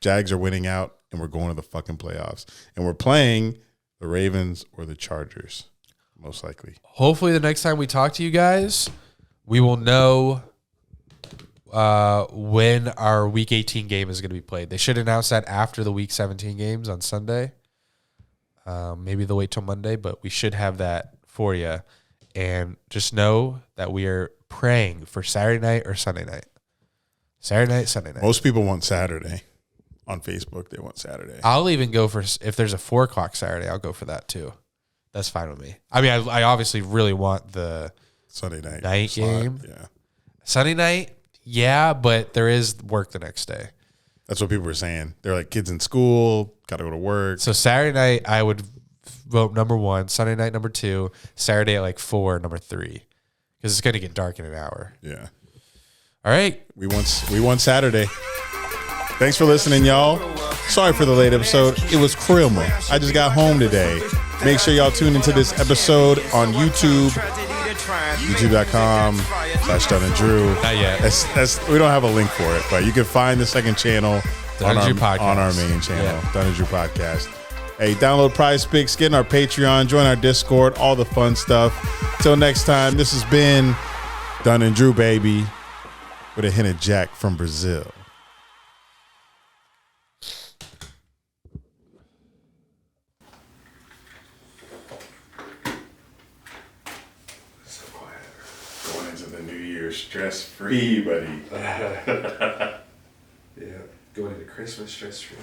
Jags are winning out, and we're going to the fucking playoffs. And we're playing the Ravens or the Chargers, most likely. Hopefully the next time we talk to you guys, we will know when our Week 18 game is going to be played. They should announce that after the Week 17 games on Sunday. Maybe they'll wait till Monday, but we should have that for you. And just know that we are praying for Saturday night or Sunday night. Saturday night, Sunday night. Most people want Saturday. On Facebook, they want Saturday. I'll even go for, if there's a 4 o'clock Saturday, I'll go for that too. That's fine with me. I mean, I obviously really want the Sunday night slot. Game. Yeah. Sunday night, yeah, but there is work the next day. That's what people were saying. They're like, kids in school, got to go to work. So Saturday night, I would vote number 1. Sunday night, number 2. Saturday at like 4, number 3. Because it's going to get dark in an hour. Yeah. All right. We want Saturday. Thanks for listening, y'all. Sorry for the late episode. It was Krilma. I just got home today. Make sure y'all tune into this episode on YouTube. YouTube.com/Dunn and Drew. Not yet. We don't have a link for it, but you can find the second channel on our main channel, Yeah. Dunn and Drew Podcast. Hey, download Prize Picks, get in our Patreon, join our Discord, all the fun stuff. Till next time, this has been Dunn and Drew, baby, with a hint of Jack from Brazil. Going into the new year stress-free, buddy. Yeah. Going into Christmas stress-free.